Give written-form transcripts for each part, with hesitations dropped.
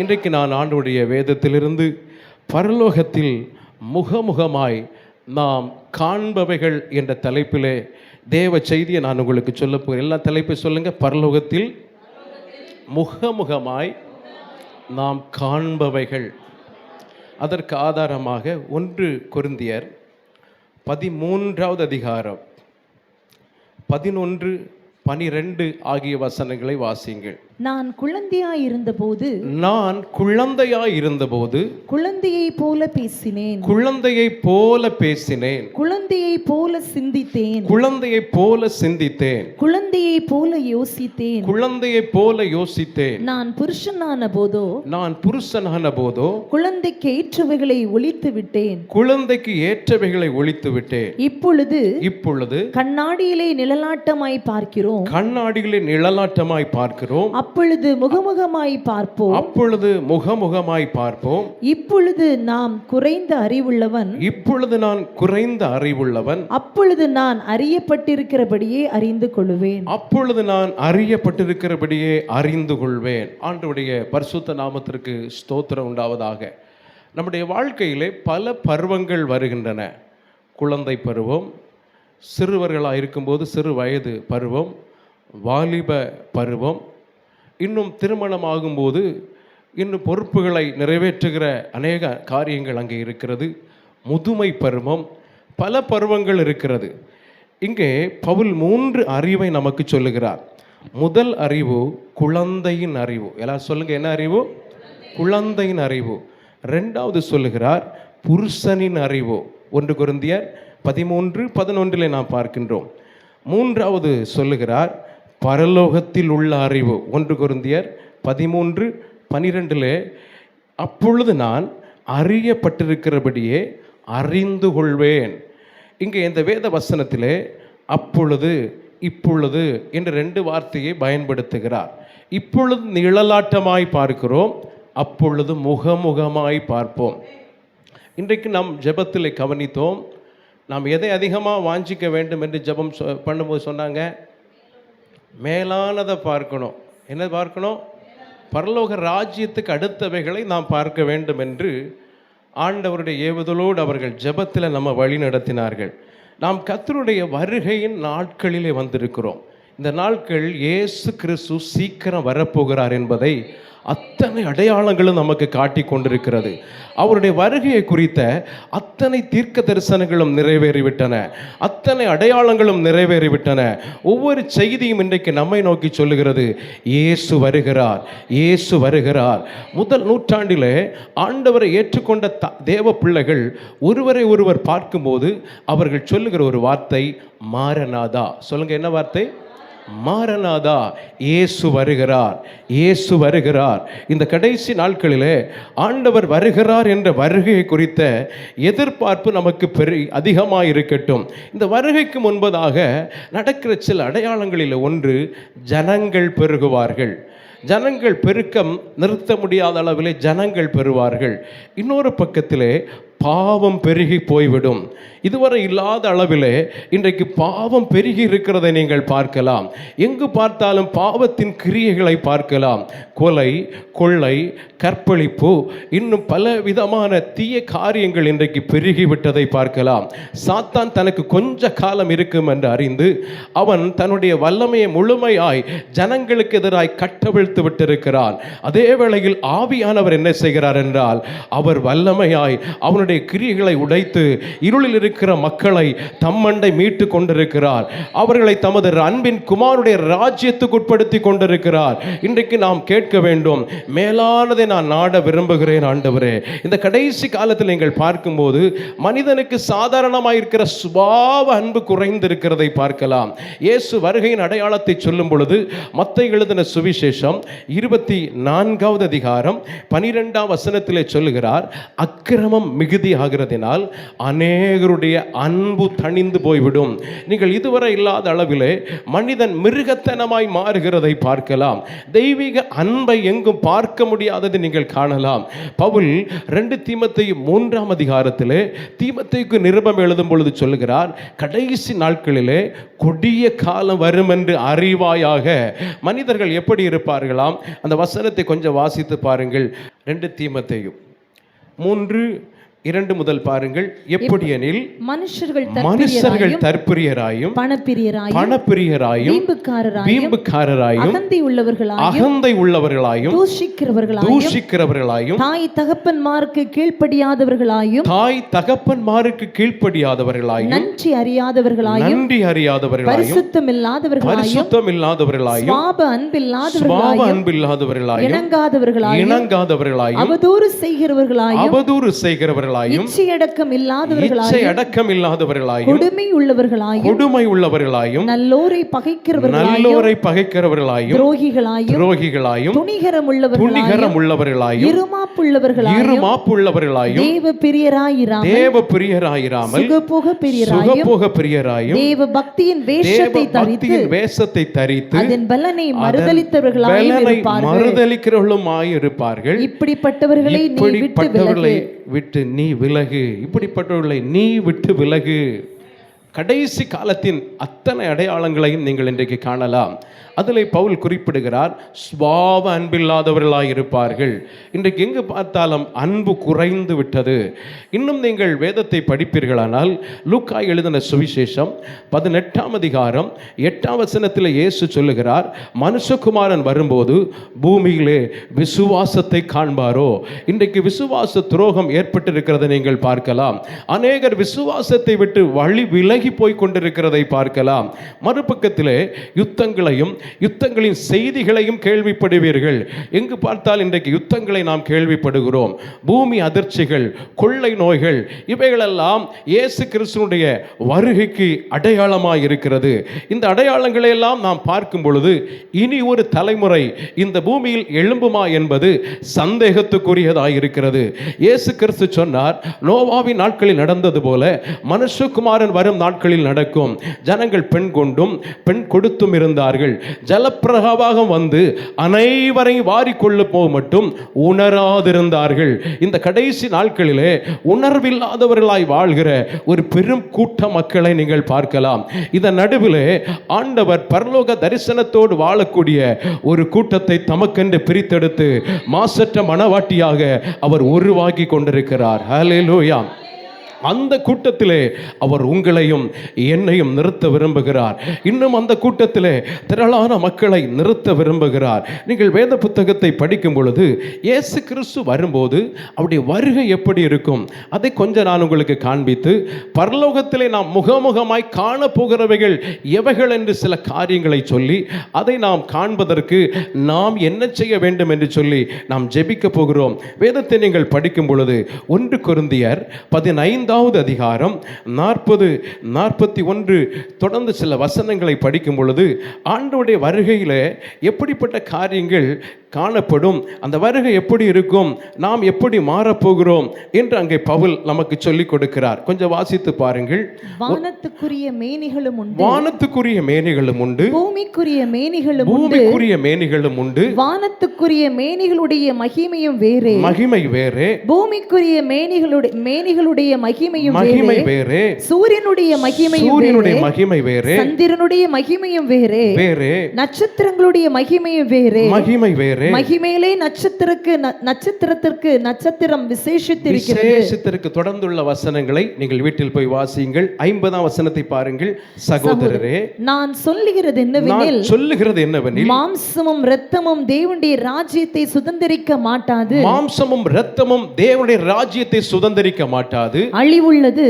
இன்றைக்கு நான் ஆண்டவருடைய வேதத்திலிருந்து பரலோகத்தில் முகமுகமாய் நாம் காண்பவைகள் என்ற தலைப்பிலே தேவ செய்தியை நான் உங்களுக்கு சொல்ல போகிறேன். எல்லா தலைப்பை சொல்லுங்க. பரலோகத்தில் முகமுகமாய் நாம் காண்பவைகள். அதற்கு ஆதாரமாக 1 கொரிந்தியர் 13வது அதிகாரம் 11, 12 ஆகிய வசனங்களை வாசியுங்கள். நான் குழந்தையாய் இருந்தபோது குழந்தையைப் போல பேசினேன், குழந்தையைப் போல பேசினேன், குழந்தையைப் போல சிந்தித்தேன், குழந்தையைப் போல சிந்தித்தேன், குழந்தையைப் போல யோசித்தேன், குழந்தையைப் போல யோசித்தேன். நான் புருஷனான போதோ குழந்தைக்கு ஏற்றவைகளை ஒழித்து விட்டேன், குழந்தைக்கு ஏற்றவைகளை ஒழித்து விட்டேன். இப்பொழுது கண்ணாடியிலே நிழலாட்டமாய் பார்க்கிறோம், அப்பொழுது முகமுகமாய் பார்ப்போம். இப்பொழுது நான் குறைந்த அறிவுள்ளவன், அப்பொழுது நான் அறியப்பட்டிருக்கிறபடியே அறிந்து கொள்வேன். ஆண்டவருடைய பரிசுத்த நாமத்திற்கு ஸ்தோத்திரம் உண்டாவதாக. நம்முடைய வாழ்க்கையிலே பல பருவங்கள் வருகின்றன. குழந்தை பருவம், சிறுவர்களாக இருக்கும்போது சிறு வயது பருவம், வாலிப பருவம், இன்னும் திருமணமாகும்போது இன்னும் பொறுப்புகளை நிறைவேற்றுகிற அநேக காரியங்கள் அங்கே இருக்கிறது. முதுமை பருவம், பல பருவங்கள் இருக்கிறது. இங்கே பவுல் 3 அறிவை நமக்கு சொல்லுகிறார். முதல் அறிவு குழந்தையின் அறிவு. எல்லாம் சொல்லுங்க, என்ன அறிவு? குழந்தையின் அறிவு. 2வது சொல்லுகிறார் புருஷனின் அறிவு. 1 கொரிந்தியர் 13:11 நாம் பார்க்கின்றோம். 3வது சொல்லுகிறார் பரலோகத்தில் உள்ள அறிவு. 1 கொரிந்தியர் 13:12 அப்பொழுது நான் அறியப்பட்டிருக்கிறபடியே அறிந்து கொள்வேன். இங்கே இந்த வேத வசனத்திலே அப்பொழுது, இப்பொழுது என்ற 2 வார்த்தையை பயன்படுத்துகிறார். இப்பொழுது நிழலாட்டமாய் பார்க்கிறோம், அப்பொழுது முகமுகமாய் பார்ப்போம். இன்றைக்கு நாம் ஜெபத்திலே கவனித்தோம். நாம் எதை அதிகமாக வாஞ்சிக்க வேண்டும் என்று ஜெபம் பண்ணும்போது சொன்னாங்க, மேலானதை பார்க்கணும். என்ன பார்க்கணும்? பரலோக ராஜ்யத்துக்கு அடுத்தவைகளை நாம் பார்க்க வேண்டும் என்று ஆண்டவருடைய ஏவுதலோடு அவர்கள் ஜெபத்தில் நம்ம வழி நடத்தினார்கள். நாம் கர்த்தருடைய வருகையின் நாட்களிலே வந்திருக்கிறோம். இந்த நாட்கள் இயேசு கிறிஸ்து சீக்கிரம் வரப்போகிறார் என்பதை அத்தனை அடையாளங்களும் நமக்கு காட்டி கொண்டிருக்கிறது. அவருடைய வருகையை குறித்த அத்தனை தீர்க்க தரிசனங்களும் நிறைவேறிவிட்டன, அத்தனை அடையாளங்களும் நிறைவேறிவிட்டன. ஒவ்வொரு செய்தியும் இன்றைக்கு நம்மை நோக்கி சொல்லுகிறது, இயேசு வருகிறார், இயேசு வருகிறார். முதல் நூற்றாண்டிலே ஆண்டவரை ஏற்றுக்கொண்ட தேவ பிள்ளைகள் ஒருவரை ஒருவர் பார்க்கும்போது அவர்கள் சொல்லுகிற ஒரு வார்த்தை மாரநாதா. சொல்லுங்க, என்ன வார்த்தை? மாரநாதா. இயேசு வருகிறார், இயேசு வருகிறார். இந்த கடைசி நாட்களிலே ஆண்டவர் வருகிறார் என்ற வருகையை குறித்த எதிர்பார்ப்பு நமக்கு அதிகமாக இருக்கட்டும். இந்த வருகைக்கு முன்பதாக நடக்கிற சில அடையாளங்களில் ஒன்று, ஜனங்கள் பெருகுவார்கள். ஜனங்கள் பெருக்கம் நிறுத்த முடியாத அளவிலே ஜனங்கள் பெறுவார்கள். இன்னொரு பக்கத்திலே பாவம் பெருகி போய்விடும். இதுவரை இல்லாத அளவிலே இன்றைக்கு பாவம் பெருகி இருக்கிறதை நீங்கள் பார்க்கலாம். எங்கு பார்த்தாலும் பாவத்தின் கிரியைகளை பார்க்கலாம். கொலை, கொள்ளை, கற்பழிப்பு, இன்னும் பல விதமான தீய காரியங்கள் இன்றைக்கு பெருகிவிட்டதை பார்க்கலாம். சாத்தான் தனக்கு கொஞ்ச காலம் இருக்கும் என்று அறிந்து அவன் தன்னுடைய வல்லமையை முழுமையாய் ஜனங்களுக்கு எதிராய் கட்டவிழ்த்து விட்டிருக்கிறான். அதே வேளையில் ஆவியானவர் என்ன செய்கிறார் என்றால், அவர் வல்லமையாய் அவனுடைய கிரியைகளை உடைத்து இருளில் இருக்கிற மக்களை தம்மண்டை மீட்டு கொண்டிருக்கிறார். அவர்களை தமது அன்பின் குமாரனுடைய ராஜ்யத்துக்கு உட்படுத்தி கொண்டிருக்கிறார். இன்றைக்கு நாம் கேட்க வேண்டும், மேலானதை நான் நாட விரும்புகிறேன் ஆண்டவரே. இந்த கடைசி காலத்தில் நீங்கள் பார்க்கும்போது மனிதனுக்கு சாதாரணமாக இருக்கிற சுபாவ அன்பு குறைந்திருக்கிறதை பார்க்கலாம். இயேசு வருகையின் அடையாளத்தை சொல்லும் பொழுது மத்தேயு எழுதின சுவிசேஷம் 24வது அதிகாரம் 12ஆம் வசனத்திலே சொல்லுகிறார், அக்கிரமம் மிகுதி மிகுதி ஆகிறதினால் அநேகருடைய அன்பு தணிந்து போய்விடும். நீங்கள் இதுவரை இல்லாத அளவிலே மனிதன் மிருகத்தனமாய் மாறுகிறதை பார்க்கலாம். தெய்வீக அன்பை எங்கும் பார்க்க முடியாததை நீங்கள் காணலாம். பவுல் 2 தீமோத்தேயு 3ஆம் அதிகாரத்திலே தீமோத்தேயுக்கு நிருபம் எழுதும் பொழுது சொல்லுகிறார், கடைசி நாட்களிலே கொடிய காலம் வரும் என்று அறிவாயாக. மனிதர்கள் எப்படி இருப்பார்களாம்? அந்த வசனத்தை கொஞ்சம் வாசித்து பாருங்கள். 2 தீமோத்தேயு 3:2 முதல் பாருங்கள். எப்படியெனில் மனுஷர்கள் தற்பிரியராயும் பணப்பிரியராயும் வீம்புக்காரராயும் அகந்தை உள்ளவர்களாயும் தூஷிக்கிறவர்களாயும் தாய் தகப்பன்மாருக்கு கீழ்ப்படியாதவர்களாயும் நன்றி அறியாதவர்களாயும் பரிசுத்தம் இல்லாதவர்களாயும் சுபாவ அன்பில்லாதவர்களாயும் இணங்காதவர்களாயும் அவதூறு செய்கிறவர்களாயும் இச்சையடக்கம் இல்லாதவர்களாயும் கொடுமை உள்ளவர்களாயும் நல்லோரை பகைக்கிறவர்களாயும் துரோகிகளாயும் துணிகரம் உள்ளவர்களாயும் இருமாப்புள்ளவர்களாயும் தேவ பிரியராயிராமல் சுகபோக பிரியராயும் தேவ பக்தியின் வேஷத்தை தரித்து அதன் பலனை மறுதலிக்கிறவர்களுமாய் இருப்பார்கள். இப்படிப்பட்டவர்களை விட்டு நீ விலகு. இப்படிப்பட்டவர்களை நீ விட்டு விலகு. கடைசி காலத்தின் அத்தனை அடையாளங்களையும் நீங்கள் இன்றைக்கு காணலாம். அதில் பவுல் குறிப்பிடுகிறார், சுபாவ அன்பில்லாதவர்களாய் இருப்பார்கள். இன்றைக்கு எங்கு பார்த்தாலும் அன்பு குறைந்து விட்டது. இன்னும் நீங்கள் வேதத்தை படிப்பீர்களானால் லூக்கா எழுதின சுவிசேஷம் 18ஆம் அதிகாரம் 8ஆம் வசனத்தில் இயேசு சொல்லுகிறார், மனுஷகுமாரன் வரும்போது பூமியிலே விசுவாசத்தை காண்பாரோ. இன்றைக்கு விசுவாச துரோகம் ஏற்பட்டிருக்கிறதை நீங்கள் பார்க்கலாம். அநேகர் விசுவாசத்தை விட்டு வழி விலகி போய் கொண்டிருக்கிறதை பார்க்கலாம். மறுபக்கத்திலே யுத்தங்களின் செய்திகளையும் கேள்விப்படுவீர்கள். எங்கு பார்த்தால் இன்றைக்கு யுத்தங்களை நாம் கேள்விப்படுகிறோம். பூமி அதிர்ச்சிகள், கொள்ளை நோய்கள், இவைகளெல்லாம் இயேசு கிறிஸ்துவினுடைய வருகைக்கு அடையாளமாக இருக்கிறது. இந்த அடையாளங்களை எல்லாம் நாம் பார்க்கும் பொழுது இனி ஒரு தலைமுறை இந்த பூமியில் எழும்புமா என்பது சந்தேகத்துக்குரியதாக இருக்கிறது. இயேசு கிறிஸ்து சொன்னார், நோவாவின் நாட்களில் நடந்தது போல மனுஷகுமாரன் வரும் நாட்களில் நடக்கும். ஜனங்கள் பெண் கொண்டும் பெண் கொடுத்தும் இருந்தார்கள். ஜலப்பிரவாகம் வந்து அனைவரையும் வாரிக்கொள்ள போக மட்டும் உணராதிருந்தார்கள். இந்த கடைசி நாட்களிலே உணர்வில்லாதவர்களாய் வாழ்கிற ஒரு பெரும் கூட்ட மக்களை நீங்கள் பார்க்கலாம். இதன் நடுவிலே ஆண்டவர் பரலோக தரிசனத்தோடு வாழக்கூடிய ஒரு கூட்டத்தை தமக்கென்று பிரித்தெடுத்து மாசற்ற மனவாட்டியாக அவர் உருவாக்கி கொண்டிருக்கிறார். ஹல்லேலூயா. அந்த கூட்டத்திலே அவர் உங்களையும் என்னையும் நிறுத்த விரும்புகிறார். இன்னும் அந்த கூட்டத்திலே திரளான மக்களை நிறுத்த விரும்புகிறார். நீங்கள் வேத புத்தகத்தை படிக்கும் பொழுது இயேசு கிறிஸ்து வரும்போது அவருடைய வருகை எப்படி இருக்கும் அதை கொஞ்சம் நான் உங்களுக்கு காண்பித்து, பரலோகத்திலே நாம் முகமுகமாய் காணப்போகிறவைகள் எவைகள் என்று சில காரியங்களை சொல்லி அதை நாம் காண்பதற்கு நாம் என்ன செய்ய வேண்டும் என்று சொல்லி நாம் ஜெபிக்க போகிறோம். வேதத்தை நீங்கள் படிக்கும் பொழுது 1 கொரிந்தியர் 15ஆம் அதிகாரம் 40-41 தொடர்ந்து சில வசனங்களை படிக்கும் பொழுது ஆண்டவருடைய வருகையில் எப்படிப்பட்ட காரியங்கள் காணப்படும், அந்த வருகை எப்படி இருக்கும், நாம் எப்படி மாறப்போகிறோம் என்று அங்கே பவுல் நமக்கு சொல்லிக் கொடுக்கிறார். கொஞ்சம் வாசித்து பாருங்கள். வானத்துக்குரிய மேனிகளும் உண்டு, பூமிக்குரிய மேனிகளும் உண்டு, வானத்துக்குரிய மேனிகளுடைய மகிமையும் வேறே, பூமிக்குரிய மேனிகளுடைய மகிமையும் வேறே, சூரியனுடைய மகிமை வேறே, சந்திரனுடைய மகிமையும் வேறே, நட்சத்திரங்களுடைய மகிமையும் வேறே, மகிமையிலே நட்சத்திரத்திற்கு நட்சத்திரம் விசேஷித்திருக்கிறது. தொடர்ந்துள்ள வசனங்களை நீங்கள் வீட்டில் போய் வாசியுங்கள். 50ஆம் வசனத்தை பாருங்கள். சகோதரரே, நான் சொல்லுகிறது என்னவெனில் மாம்சமும் இரத்தமும் தேவனுடைய ராஜ்யத்தை சுதந்தரிக்க மாட்டாது. அழிவுள்ளது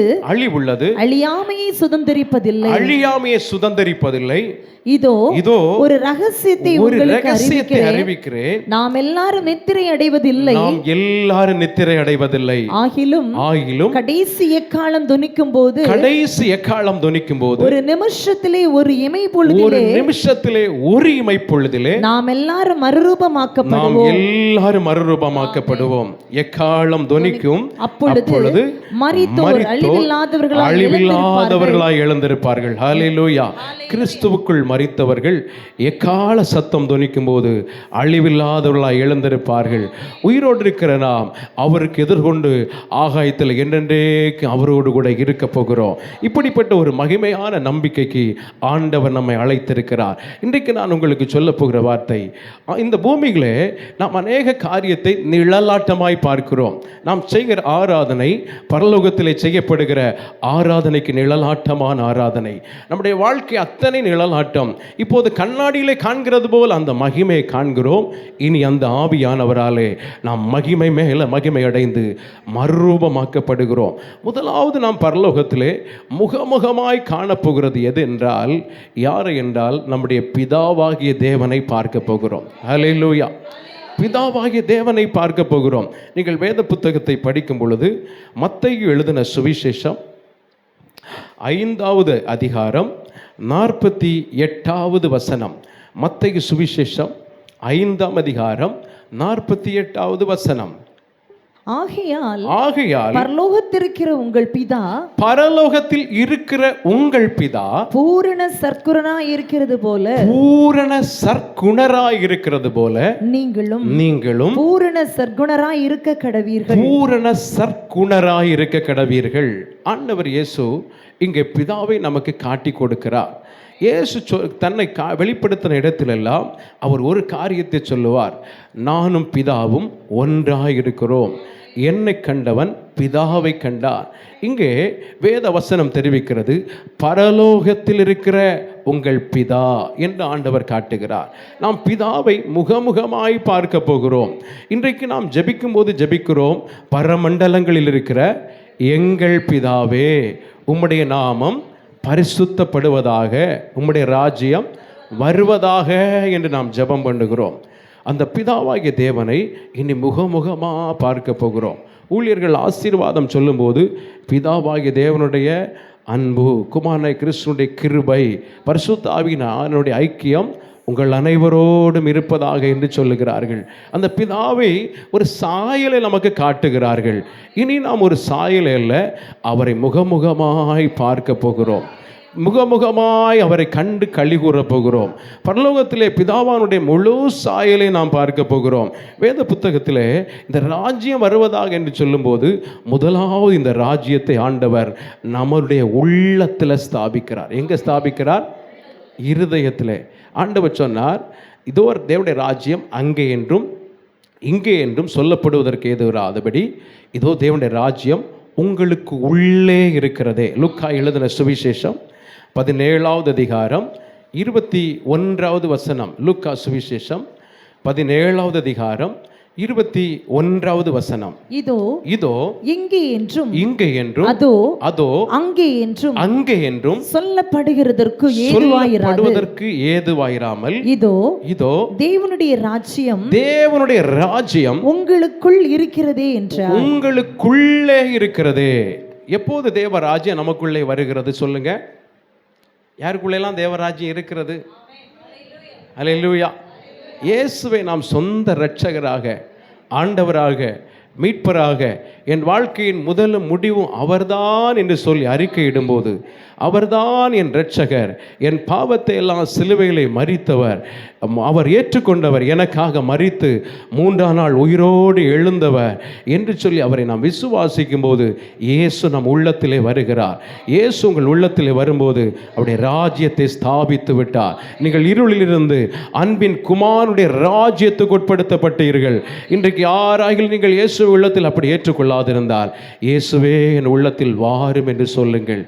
அழியாமையை சுதந்தரிப்பதில்லை. இதோ ஒரு ரகசியத்தை உங்களுக்கு அறிவிக்கிறேன். நாம் எல்லாரும் நித்திரை அடைவதில்லை, நாம் எல்லாரும் நித்திரை அடைவதில்லை. ஆகிலும் கடைசி எக்காலம் துணிக்கும் போது, கடைசி எக்காலம் துணிக்கும் போது, ஒரு நிமிஷத்திலே ஒரு இமை பொழுதிலே நாம் எல்லாரும் மறுரூபமாக்கப்படுவோம். எக்காலம் துணிக்கும், அப்பொழுது மரித்தோர் அழிவில்லாதவர்களாய் எழுந்திருப்பார்கள். ஹல்லேலூயா. கிறிஸ்துவுக்குள் மரித்தவர்கள் எக்கால சத்தம் துணிக்கும் போது அழிவில்லாதவர்களாய் எழுந்திருப்பார்கள். உயிரோடு இருக்கிற நாம் அவருக்கு எதிர்கொண்டு ஆகாயத்தில் என்றென்றேக்கு அவரோடு கூட இருக்க போகிறோம். இப்படிப்பட்ட ஒரு மகிமையான நம்பிக்கைக்கு ஆண்டவர் நம்மை அழைத்திருக்கிறார். இன்றைக்கு நான் உங்களுக்கு சொல்ல போகிற வார்த்தை, இந்த பூமியிலே நாம் அநேக காரியத்தை நிழலாட்டமாய் பார்க்கிறோம். நாம் செய்கிற ஆராதனை பரலோகத்திலே செய்யப்படுகிற ஆராதனைக்கு நிழலாட்டமான ஆராதனை. நம்முடைய வாழ்க்கை அத்தனை நிழலாட்டம். இப்போது கண்ணாடியிலே காண்கிறது போல் அந்த மகிமையை காண்கிறோம். இனி அந்த ஆவியானவராலே நாம் மகிமை மேல மகிமை அடைந்து மறுரூபமாக்கப்படுகிறோம். முதலாவது நாம் பரலோகத்திலே முகமுகமாய் காணப்போகிறது எது என்றால், யாரை என்றால் நம்முடைய பிதாவாகிய தேவனை பார்க்க போகிறோம். ஹல்லேலூயா. பிதாவாகிய தேவனை பார்க்க போகிறோம். நீங்கள் வேத புத்தகத்தை படிக்கும் பொழுது மத்தேயு எழுதின சுவிசேஷம் 5வது அதிகாரம் 48வது வசனம். மத்தேயு சுவிசேஷம் 5ஆம் அதிகாரம் 48வது வசனம். ஆகையால் பரலோகத்தில் இருக்கிற உங்கள் பிதா பூரண சற்குணராய் இருக்கிறது போல நீங்களும் பூரண சற்குணராய் இருக்க கடவீர்கள். ஆண்டவர் இயேசு இங்கே பிதாவை நமக்கு காட்டி கொடுக்கிறார். இயேசு தன்னை வெளிப்படுத்தின இடத்திலெல்லாம் அவர் ஒரு காரியத்தை சொல்லுவார், நானும் பிதாவும் ஒன்றாய் இருக்கிறோம், என்னை கண்டவன் பிதாவை கண்டார். இங்கே வேத வசனம் தெரிவிக்கிறது, பரலோகத்தில் இருக்கிற உங்கள் பிதா என்று ஆண்டவர் காட்டுகிறார். நாம் பிதாவை முகமுகமாய் பார்க்க போகிறோம். இன்றைக்கு நாம் ஜெபிக்கும் போது ஜெபிக்கிறோம், பரமண்டலங்களில் இருக்கிற எங்கள் பிதாவே, உம்முடைய நாமம் பரிசுத்தப்படுவதாக, உம்முடைய ராஜ்யம் வருவதாக என்று நாம் ஜெபம் பண்ணுகிறோம். அந்த பிதாவாகிய தேவனை இனி முகமுகமாக பார்க்க போகிறோம். ஊழியர்கள் ஆசீர்வாதம் சொல்லும்போது பிதாவாகிய தேவனுடைய அன்பு, குமாரனாகிய கிறிஸ்துவினுடைய கிருபை, பரிசுத்த ஆவியினுடைய ஐக்கியம் உங்கள் அனைவரோடும் இருப்பதாக என்று சொல்லுகிறார்கள். அந்த பிதாவை ஒரு சாயலை நமக்கு காட்டுகிறார்கள். இனி நாம் ஒரு சாயலை அல்ல, அவரை முகமுகமாய் பார்க்க போகிறோம். முகமுகமாய் அவரை கண்டு களி கூற போகிறோம். பரலோகத்திலே பிதாவானுடைய முழு சாயலை நாம் பார்க்க போகிறோம். வேத புத்தகத்திலே இந்த ராஜ்யம் வருவதாக என்று சொல்லும்போது முதலாவது இந்த ராஜ்யத்தை ஆண்டவர் நம்முடைய உள்ளத்தில் ஸ்தாபிக்கிறார். எங்கே ஸ்தாபிக்கிறார்? இருதயத்திலே. ஆண்டவர் சொன்னார், இதோ தேவனுடைய ராஜ்யம் அங்கே என்றும் இங்கே என்றும் சொல்லப்படுவதற்கு ஏதுவாதபடி இதோ தேவனுடைய ராஜ்யம் உங்களுக்கு உள்ளே இருக்கிறதே. லூக்கா எழுதின சுவிசேஷம் 17வது அதிகாரம் 21வது வசனம். லூக்கா சுவிசேஷம் 17வது அதிகாரம் 21வது வசனம். இதோ இங்கே என்றும் அதோ அங்கே என்றும் சொல்லப்படுகிறதற்கு ஏதுவாயிராமல் இதோ தேவனுடைய ராஜ்யம் உங்களுக்குள் இருக்கிறதே என்றார். உங்களுக்குள்ளே இருக்கிறதே. எப்போது தேவராஜ்யம் நமக்குள்ளே வருகிறது சொல்லுங்க? யாருக்குள்ளெல்லாம் தேவராஜ்யம் இருக்கிறது? அல்லேலூயா. இயேசுவை நாம் சொந்த இரட்சகராக, ஆண்டவராக, மீட்பராக, என் வாழ்க்கையின் முதலும் முடிவும் அவர்தான் என்று சொல்லி அறிக்கையிடும்போது, அவர்தான் என் இரட்சகர், என் பாவத்தை எல்லாம் சிலுவையிலே மரித்தவர், அவர் ஏற்றுக்கொண்டவர், எனக்காக மரித்து 3ஆம் நாள் உயிரோடு எழுந்தவர் என்று சொல்லி அவரை நாம் விசுவாசிக்கும் போது இயேசு நம் உள்ளத்திலே வருகிறார். இயேசு உங்கள் உள்ளத்திலே வரும்போது அவருடைய ராஜ்யத்தை ஸ்தாபித்து விட்டார். நீங்கள் இருளிலிருந்து அன்பின் குமாரனுடைய ராஜ்யத்துக்கு உட்படுத்தப்பட்டீர்கள். இன்றைக்கு யாராகிலும் நீங்கள் இயேசு உள்ளத்தில் அப்படி ஏற்றுக்கொள்ளாதிருந்தால், இயேசுவே என் உள்ளத்தில் வாரும் என்று சொல்லுங்கள்.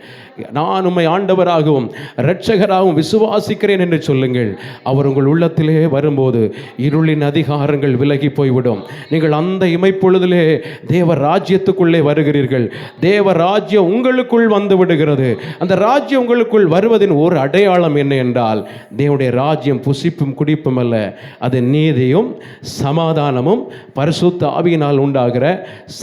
நான் நான் உம்மை ஆண்டவராகவும் இரட்சகராகவும் விசுவாசிக்கிறேன் என்று சொல்லுங்கள். அவர் உங்கள் உள்ளத்திலே வரும்போது இருளின் அதிகாரங்கள் விலகி போய்விடும். நீங்கள் அந்த இமைப்பொழுதிலே தேவ ராஜ்யத்துக்குள்ளே வருகிறீர்கள். தேவ ராஜ்யம் உங்களுக்குள் வந்து விடுகிறது. அந்த ராஜ்யம் உங்களுக்குள் வருவதின் ஒரு அடையாளம் என்ன என்றால், தேவனுடைய ராஜ்யம் புசிப்பும் குடிப்பும் அல்ல, அது நீதியும் சமாதானமும் பரிசுத்த ஆவியினால் உண்டாகிற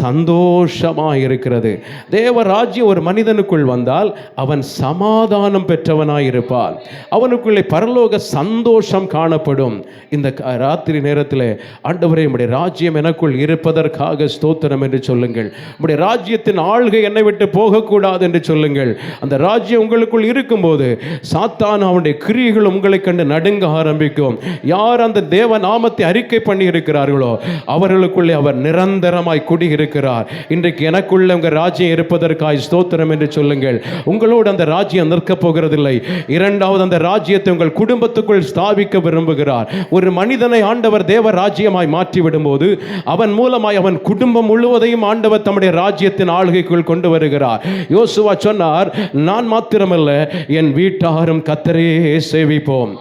சந்தோஷமாக இருக்கிறது. தேவ ராஜ்யம் ஒரு மனிதனுக்குள் வந்தால் அவன் சமாதானம் பெற்றவனாய் இருப்பான். அவனுக்குள்ளே பரலோக சந்தோஷம் காணப்படும். இந்த ராத்திரி நேரத்தில் ஆண்டவரே, உம்முடைய ராஜ்யம் எனக்குள் இருப்பதற்காக ஸ்தோத்திரம் என்று சொல்லுங்கள். உம்முடைய ராஜ்யத்தின் ஆள்கை என்னை விட்டு போகக்கூடாது என்று சொல்லுங்கள். அந்த ராஜ்யம் உங்களுக்குள் இருக்கும்போது சாத்தான் அவனுடைய கிரியைகள் உங்களை கண்டு நடுங்க ஆரம்பிக்கும். யார் அந்த தேவ நாமத்தை அறிக்கை பண்ணி இருக்கிறார்களோ அவர்களுக்குள்ளே அவர் நிரந்தரமாய் குடியிருக்கிறார். இன்றைக்கு எனக்குள்ள உங்கள் ராஜ்யம் இருப்பதற்காய் ஸ்தோத்திரம் என்று சொல்லுங்கள். உங்களோடு அந்த ராஜ்யம் நிற்கப் போகிறதில்லை. இரண்டாவது, அந்த ராஜ்யத்தை உங்கள் குடும்பத்துக்குள் ஸ்தாபிக்க விரும்புகிறார். ஒரு மனிதனை ஆண்டவர் தேவ ராஜ்யமாய் மாற்றிவிடும் போது அவன் மூலமாய் அவன் குடும்பம் முழுவதையும் ஆண்டவர் தம்முடைய ராஜ்யத்தின் ஆளுகைக்குள் கொண்டு வருகிறார். யோசுவா சொன்னார், நான் மாத்திரமல்ல என் வீட்டாரும் கர்த்தரையே சேவிப்போம்.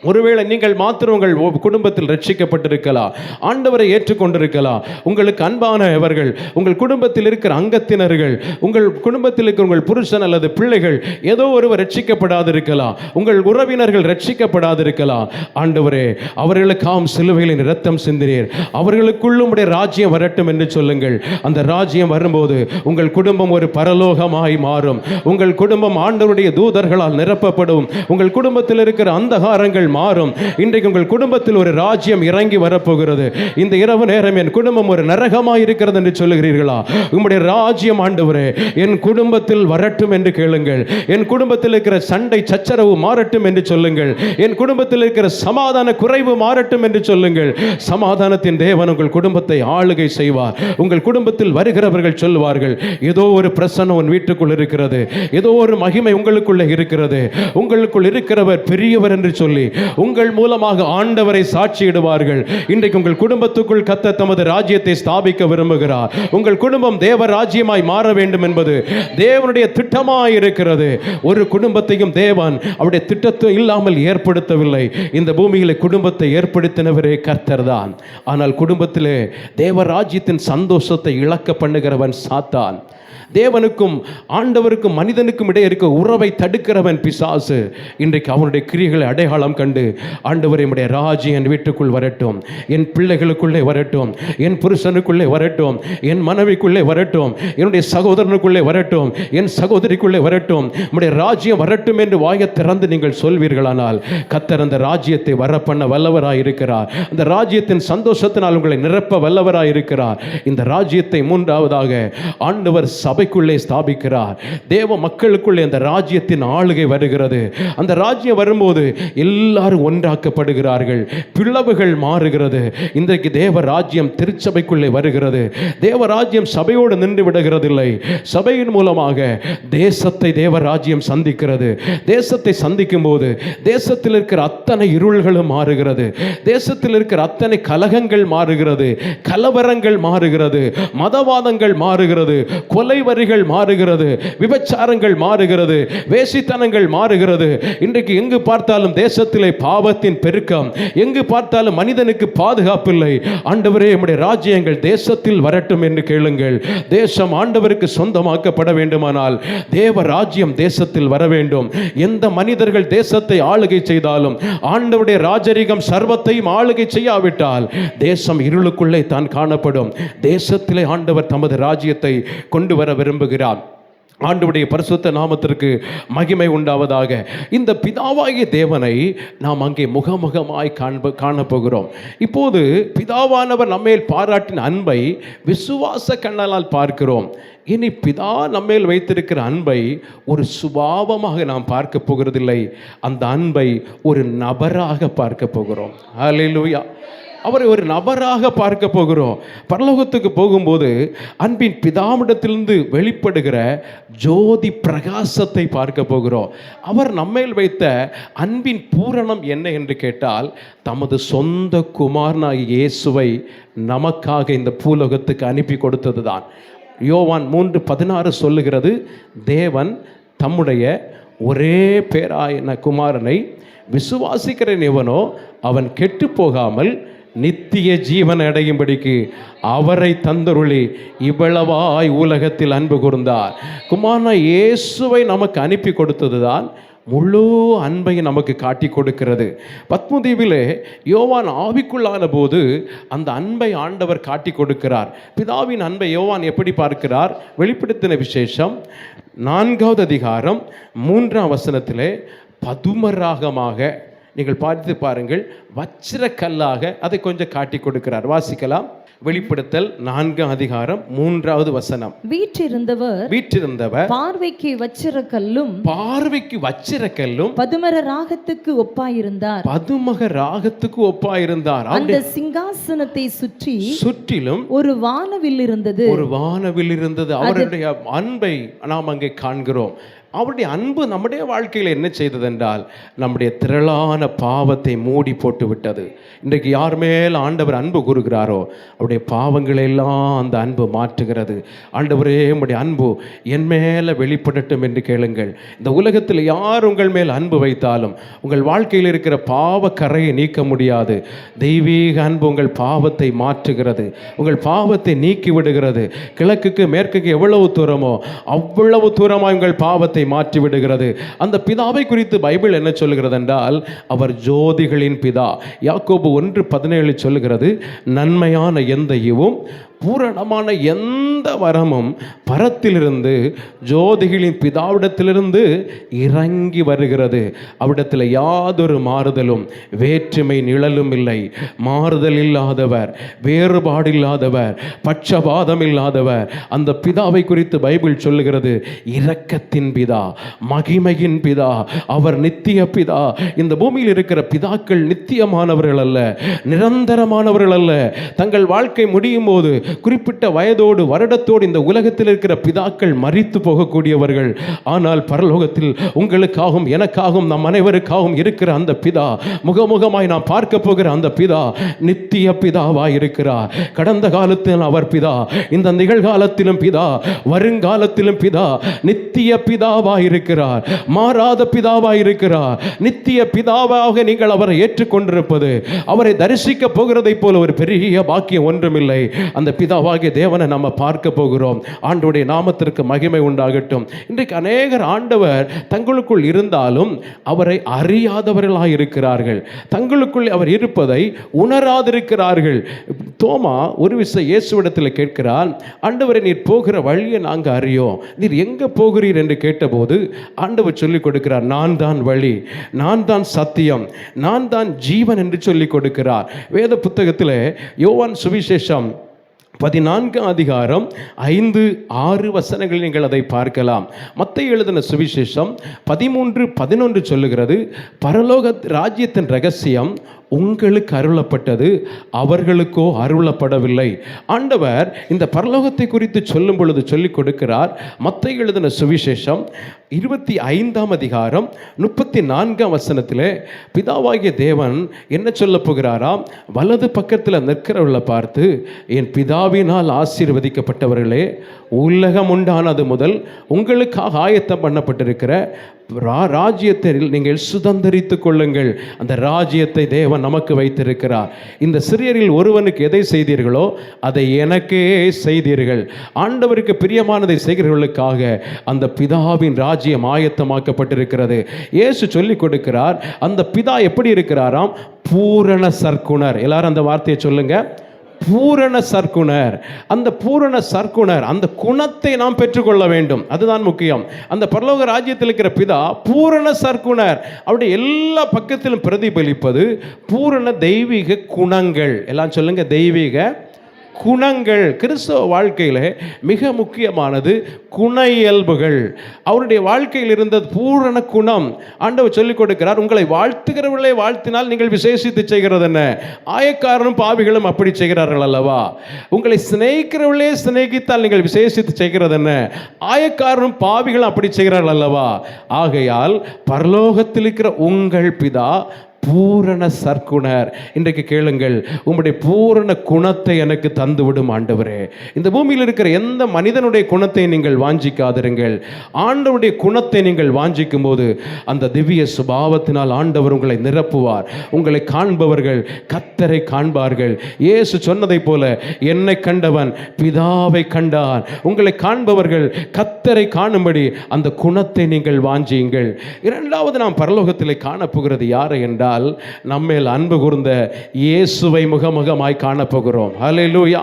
ஒருவேளை நீங்கள் மாத்திரம் உங்கள் குடும்பத்தில் ரட்சிக்கப்பட்டிருக்கலாம், ஆண்டவரை ஏற்றுக்கொண்டிருக்கலாம். உங்களுக்கு அன்பானவர்கள், உங்கள் குடும்பத்தில் இருக்கிற அங்கத்தினர்கள், உங்கள் குடும்பத்தில் இருக்கிற உங்கள் புருஷன் அல்லது பிள்ளைகள் ஏதோ ஒருவர் ரட்சிக்கப்படாதிருக்கலாம், உங்கள் உறவினர்கள் ரட்சிக்கப்படாதிருக்கலாம். ஆண்டவரே, அவர்களுக்காம் சிலுவையில் இரத்தம் சிந்தினீர், அவர்களுக்குள்ளும் உடைய ராஜ்யம் வரட்டும் என்று சொல்லுங்கள். அந்த ராஜ்யம் வரும்போது உங்கள் குடும்பம் ஒரு பரலோகமாய் மாறும். உங்கள் குடும்பம் ஆண்டவருடைய தூதர்களால் நிரப்பப்படும். உங்கள் குடும்பத்தில் இருக்கிற அந்தகாரங்கள் மாறும். இன்றைக்கு உங்கள் குடும்பத்தில் ஒரு ராஜ்யம் இறங்கி வரப்போகிறது. இந்த இரவு நேரம் என் குடும்பம் ஒரு நரகமாய் இருக்கிறது என்று சொல்லுகிறீர்களா? உம்முடைய ராஜ்யம் ஆண்டவரே என் குடும்பத்தில் வரட்டும் என்று கேளுங்கள். என் குடும்பத்தில் இருக்கிற சண்டை சச்சரவு மாறட்டும் என்று சொல்லுங்கள். என் குடும்பத்தில் இருக்கிற சமாதான குறைவு மாறட்டும் என்று சொல்லுங்கள். சமாதானத்தின் தேவன் உங்கள் குடும்பத்தை ஆளுகை செய்வார். உங்கள் குடும்பத்தில் வருகிறவர்கள் சொல்லுவார்கள், ஏதோ ஒரு பிரசன்னம் உன் வீட்டுக்குள் இருக்கிறது, ஏதோ ஒரு மகிமை உங்களுக்குள்ளே இருக்கிறது, உங்களுக்குள் இருக்கிறவர் பெரியவர் என்று சொல்லி உங்கள் மூலமாக ஆண்டவரை சாட்சியிடுவார்கள். இன்றைக்கு உங்கள் குடும்பத்துக்குள் கர்த்தர் தமது ராஜ்யத்தை ஸ்தாபிக்க விரும்புகிறார். உங்கள் குடும்பம் தேவ ராஜ்யமாய் மாற வேண்டும் என்பது தேவனுடைய திட்டமாய் இருக்கிறது. ஒரு குடும்பத்தையும் தேவன் அவருடைய திட்டத்தை இல்லாமல் ஏற்படுத்தவில்லை. இந்த பூமியிலே குடும்பத்தை ஏற்படுத்தினவரே கர்த்தர் தான். ஆனால் குடும்பத்திலே தேவ ராஜ்யத்தின் சந்தோஷத்தை இழக்க பண்ணுகிறவன் சாத்தான். தேவனுக்கும் ஆண்டவருக்கும் மனிதனுக்கும் இடையே இருக்க உறவை தடுக்கிறவன் பிசாசு. இன்றைக்கு அவனுடைய கிரியைகளை அடையாளம் கண்டு, ஆண்டவரே உம்முடைய ராஜ்யம் என் வீட்டுக்குள் வரட்டும், என் பிள்ளைகளுக்குள்ளே வரட்டும், என் புருஷனுக்குள்ளே வரட்டும், என் மனைவிக்குள்ளே வரட்டும், என்னுடைய சகோதரனுக்குள்ளே வரட்டும், என் சகோதரிக்குள்ளே வரட்டும், உம்முடைய ராஜ்யம் வரட்டும் என்று வாயை திறந்து நீங்கள் சொல்வீர்களானால் கர்த்தர் அந்த ராஜ்யத்தை வரப்பண்ண வல்லவராய் இருக்கிறார். அந்த ராஜ்யத்தின் சந்தோஷத்தினால் உங்களை நிரப்ப வல்லவராய் இருக்கிறார். இந்த ராஜ்யத்தை மூன்றாவதாக ஆண்டவர் சபைக்குள்ளே ஸ்தாபிக்கிறார். தேவ மக்களுக்குள்ளே அந்த ராஜ்யத்தின் ஆளுகை வருகிறது. அந்த ராஜ்யம் வரும்போது எல்லாரும் ஒன்றாக்கப்படுகிறார்கள், பிளவுகள் மாறுகிறது. இன்றைக்கு தேவ ராஜ்யம் திருச்சபைக்குள்ளே வருகிறது. தேவ ராஜ்யம் சபையோடு நின்று விடுகிறதில்லை. சபையின் மூலமாக தேசத்தை தேவ ராஜ்யம் சந்திக்கிறது. தேசத்தை சந்திக்கும் போது தேசத்தில் இருக்கிற அத்தனை இருள்களும் மாறுகிறது. தேசத்தில் இருக்கிற அத்தனை கலகங்கள் மாறுகிறது, கலவரங்கள் மாறுகிறது, மதவாதங்கள் மாறுகிறது, கொலை வரிகள் மாறுகிறது, விபச்சாரங்கள் மாறுகிறது, வேசித்தனங்கள் மாறுகிறது. இன்றைக்கு எங்கு பார்த்தாலும் தேசத்திலே பாவத்தின் பெருக்கம், எங்கு பார்த்தாலும் மனிதனுக்கு பாதுகாப்பில்லை. ஆண்டவரே உம்முடைய ராஜ்யங்கள் தேசத்தில் வரட்டும் என்று கேளுங்கள். தேசம் ஆண்டவருக்கு சொந்தமாக்கப்பட வேண்டுமானால் தேவ ராஜ்யம் தேசத்தில் வர வேண்டும். எந்த மனிதர்கள் தேசத்தை ஆளுகை செய்தாலும் ஆண்டவருடைய ராஜரிகம் சர்வத்தையும் ஆளுகை செய்யாவிட்டால் தேசம் இருளுக்குள்ளே தான் காணப்படும். தேசத்திலே ஆண்டவர் தமது ராஜ்யத்தை கொண்டு வர விரும்புகிறார். ஆண்டவருடைய பரிசுத்த நாமத்திற்கு மகிமை உண்டாவதாக. இந்த பிதாவாகிய தேவனை நாம் அங்கே முகமுகமாய் காணப்போகிறோம். இப்போது பிதாவானவர் நம்மேல் பாராட்டின அன்பை விசுவாச கண்ணால் பார்க்கிறோம். இனி பிதா நம்மேல் வைத்திருக்கிற அன்பை ஒரு சுபாவமாக நாம் பார்க்க போகிறதில்லை. அந்த அன்பை ஒரு நபராக பார்க்க போகிறோம். ஹல்லேலூயா. அவரை ஒரு நபராக பார்க்க போகிறோம். பரலோகத்துக்கு போகும்போது அன்பின் பிதாவிடத்திலிருந்து வெளிப்படுகிற ஜோதி பிரகாசத்தை பார்க்க போகிறோம். அவர் நம்மேல் வைத்த அன்பின் பூரணம் என்ன என்று கேட்டால், தமது சொந்த குமாரனாகிய இயேசுவை நமக்காக இந்த பூலோகத்துக்கு அனுப்பி கொடுத்தது தான். யோவான் 3:16 சொல்லுகிறது, தேவன் தம்முடைய ஒரே பேராயன குமாரனை விசுவாசிக்கிறேன் எவனோ அவன் கெட்டு போகாமல் நித்திய ஜீவன் அடையும்படிக்கு அவரை தந்தருளி இவ்வளவாய் உலகத்தில் அன்பு கூர்ந்தார். குமாரனா இயேசுவை நமக்கு அனுப்பி கொடுத்ததுதான் முழு அன்பை நமக்கு காட்டி கொடுக்கிறது. பத்மதீவிலே யோவான் ஆவிக்குள்ளான போது அந்த அன்பை ஆண்டவர் காட்டி கொடுக்கிறார். பிதாவின் அன்பை யோவான் எப்படி பார்க்கிறார்? வெளிப்படுத்தின விசேஷம் 4வது அதிகாரம் 3ஆம் வசனத்திலே பதுமராகமாக நீங்கள் பார்த்து பாருங்கள், வச்சிரக்கல்லாக அதை கொஞ்சம் காட்டி கொடுக்கிறார். வாசிக்கலாம். வெளிப்படுத்தல் 4ஆம் அதிகாரம் 3வது வசனம். வீற்றிருந்தவர் பார்வைக்கு வச்சிரக்கல்லும் பதுமர ராகத்துக்கு ஒப்பாயிருந்தார். அந்த சிங்காசனத்தை சுற்றிலும் ஒரு வானவில் இருந்தது. அவருடைய அன்பை நாம் அங்கே காண்கிறோம். அவருடைய அன்பு நம்முடைய வாழ்க்கையில் என்ன செய்தது என்றால் நம்முடைய திரளான பாவத்தை மூடி போட்டு விட்டது. இன்றைக்கு யார் மேல் ஆண்டவர் அன்பு கூறுகிறாரோ அவருடைய பாவங்களை எல்லாம் அந்த அன்பு மாற்றுகிறது. ஆண்டவரே, உம்முடைய அன்பு என் மேலே வெளிப்படட்டும் என்று கேளுங்கள். இந்த உலகத்தில் யார் உங்கள் மேல் அன்பு வைத்தாலும் உங்கள் வாழ்க்கையில் இருக்கிற பாவ கரையை நீக்க முடியாது. தெய்வீக அன்பு உங்கள் பாவத்தை மாற்றுகிறது, உங்கள் பாவத்தை நீக்கி விடுகிறது. கிழக்குக்கு மேற்குக்கு எவ்வளவு தூரமோ அவ்வளவு தூரமாக உங்கள் பாவத்தை மாற்றி விடுகிறது. அந்த பிதாவை குறித்து பைபிள் என்ன சொல்லுகிறது என்றால் அவர் ஜோதிகளின் பிதா. யாக்கோபு 1:17 சொல்லுகிறது, நன்மையான எந்த ஈவும் பூரணமான எந்த வரமும் பரத்திலிருந்து ஜோதிகளின் பிதாவிடத்திலிருந்து இறங்கி வருகிறது. அவ்விடத்தில் யாதொரு மாறுதலும் வேற்றுமை நிழலும் இல்லை. மாறுதல் இல்லாதவர், வேறுபாடு இல்லாதவர், பட்சபாதம் இல்லாதவர். அந்த பிதாவை குறித்து பைபிள் சொல்லுகிறது, இரக்கத்தின் பிதா, மகிமையின் பிதா, அவர் நித்திய பிதா. இந்த பூமியில் இருக்கிற பிதாக்கள் நித்தியமானவர்கள் அல்ல, நிரந்தரமானவர்கள் அல்ல. தங்கள் வாழ்க்கை முடியும் போது குறிப்பிட்ட வயதோடு வருடத்தோடு இந்த உலகத்தில் இருக்கிற பிதாக்கள் மரித்து போகக்கூடியவர்கள். ஆனால் பரலோகத்தில் உங்களுக்காகவும் எனக்காகவும் நம் அனைவருக்காகவும் இருக்கிற அந்த பிதா, முகமுகமாய் நாம் பார்க்க போகிற அந்த பிதா நித்திய பிதாவாய் இருக்கிறார். கடந்த காலத்தில் அவர் பிதா, இந்த நிகழ்காலத்திலும் பிதா, வருங்காலத்திலும் பிதா, நித்திய பிதாவாய் இருக்கிறார், மாறாத பிதாவாய் இருக்கிறார். நித்திய பிதாவாக நீங்கள் அவரை ஏற்றுக்கொண்டிருப்பது, அவரை தரிசிக்க போகிறதை போல ஒரு பெரிய பாக்கியம் ஒன்றுமில்லை. அந்த பிதாவாகிய தேவனை நம்ம பார்க்க போகிறோம். ஆண்டவருடைய நாமத்திற்கு மகிமை உண்டாகட்டும். இன்றைக்கு அநேகர் ஆண்டவர் தங்களுக்குள் இருந்தாலும் அவரை அறியாதவர்களாக இருக்கிறார்கள். தங்களுக்குள் அவர் இருப்பதை உணராதிருக்கிறார்கள். தோமா ஒரு விஷயம் இயேசுவிடத்தில் கேட்கிறான், ஆண்டவரை நீர் போகிற வழியை நாங்கள் அறியோம், நீர் எங்கே போகிறீர் என்று கேட்டபோது ஆண்டவர் சொல்லிக் கொடுக்கிறார், நான் தான் வழி, நான் தான் சத்தியம், நான் தான் ஜீவன் என்று சொல்லிக் கொடுக்கிறார். வேத புத்தகத்தில் யோவான் சுவிசேஷம் 14ஆம் அதிகாரம் 5-6 வசனங்கள் நீங்கள் அதை பார்க்கலாம். மத்தேயு எழுதின சுவிசேஷம் 13:11 சொல்லுகிறது, பரலோக ராஜ்யத்தின் ரகசியம் உங்களுக்கு அருளப்பட்டது, அவர்களுக்கோ அருளப்படவில்லை. ஆண்டவர் இந்த பரலோகத்தை குறித்து சொல்லும் பொழுது சொல்லிக் கொடுக்கிறார். மத்தேயு எழுதின சுவிசேஷம் 25ஆம் அதிகாரம் 34ஆம் வசனத்திலே பிதாவாகிய தேவன் என்ன சொல்ல போகிறாராம், வலது பக்கத்தில் நிற்கிறவர்களை பார்த்து, என் பிதாவினால் ஆசீர்வதிக்கப்பட்டவர்களே, உலகம் உண்டானது முதல் உங்களுக்காக ஆயத்தம் பண்ணப்பட்டிருக்கிற ராஜ்யத்தை நீங்கள் சுதந்தரித்துக் கொள்ளுங்கள். அந்த ராஜ்யத்தை தேவன் நமக்கு வைத்திருக்கிறார். இந்த சிறியரில் ஒருவனுக்கு எதை செய்தீர்களோ அதை எனக்கே செய்தீர்கள். ஆண்டவருக்கு பிரியமானதை செய்கிறவர்களுக்காக அந்த பிதாவின் ராஜ்யம் ஆயத்தமாக்கப்பட்டிருக்கிறது. இயேசு சொல்லிக் கொடுக்கிறார், அந்த பிதா எப்படி இருக்கிறாராம், பூரண சர்க்குணர். எல்லாரும் அந்த வார்த்தையை சொல்லுங்க, பூரண சர்க்குணர். அந்த பூரண சர்க்குணர், அந்த குணத்தை நாம் பெற்றுக்கொள்ள வேண்டும். அதுதான் முக்கியம். அந்த பரலோக ராஜ்யத்தில் இருக்கிற பிதா பூரண சர்க்குணர். அவருடைய எல்லா பக்கத்திலும் பிரதிபலிப்பது பூரண தெய்வீக குணங்கள். எல்லாம் சொல்லுங்க, தெய்வீக குணங்கள். கிறிஸ்தவ வாழ்க்கையில் மிக முக்கியமானது குண இயல்புகள். அவருடைய வாழ்க்கையில் இருந்த பூரண குணம் ஆண்டவர் சொல்லிக் கொடுக்கிறார். உங்களை வாழ்த்துகிறவர்களே வாழ்த்தினால் நீங்கள் விசேஷித்து செய்கிறது என்ன? ஆயக்காரனும் பாவிகளும் அப்படி செய்கிறார்கள் அல்லவா? உங்களை சிநேகிக்கிறவர்களே சிநேகித்தால் நீங்கள் விசேஷித்து செய்கிறது என்ன? ஆயக்காரனும் பாவிகளும் அப்படி செய்கிறார்கள் அல்லவா? ஆகையால் பரலோகத்தில் இருக்கிற உங்கள் பிதா பூரண சற்குணர். இன்றைக்கு கேளுங்கள், உம்முடைய பூரண குணத்தை எனக்கு தந்துவிடும் ஆண்டவரே. இந்த பூமியில் இருக்கிற எந்த மனிதனுடைய குணத்தை நீங்கள் வாஞ்சிக்காதிருங்கள். ஆண்டவருடைய குணத்தை நீங்கள் வாஞ்சிக்கும் போது அந்த திவ்ய சுபாவத்தினால் ஆண்டவர் உங்களை நிரப்புவார். உங்களை காண்பவர்கள் கர்த்தரை காண்பார்கள். இயேசு சொன்னதைப் போல, என்னை கண்டவன் பிதாவை கண்டான். உங்களை காண்பவர்கள் கர்த்தரை காணும்படி அந்த குணத்தை நீங்கள் வாஞ்சியுங்கள். இரண்டாவது நாம் பரலோகத்திலே காணப்போகிறது யாரை என்றால், நம்மேல் அன்பு கூர்ந்த இயேசுவை முகமுகமாய் காணப்போகிறோம். ஹல்லேலூயா.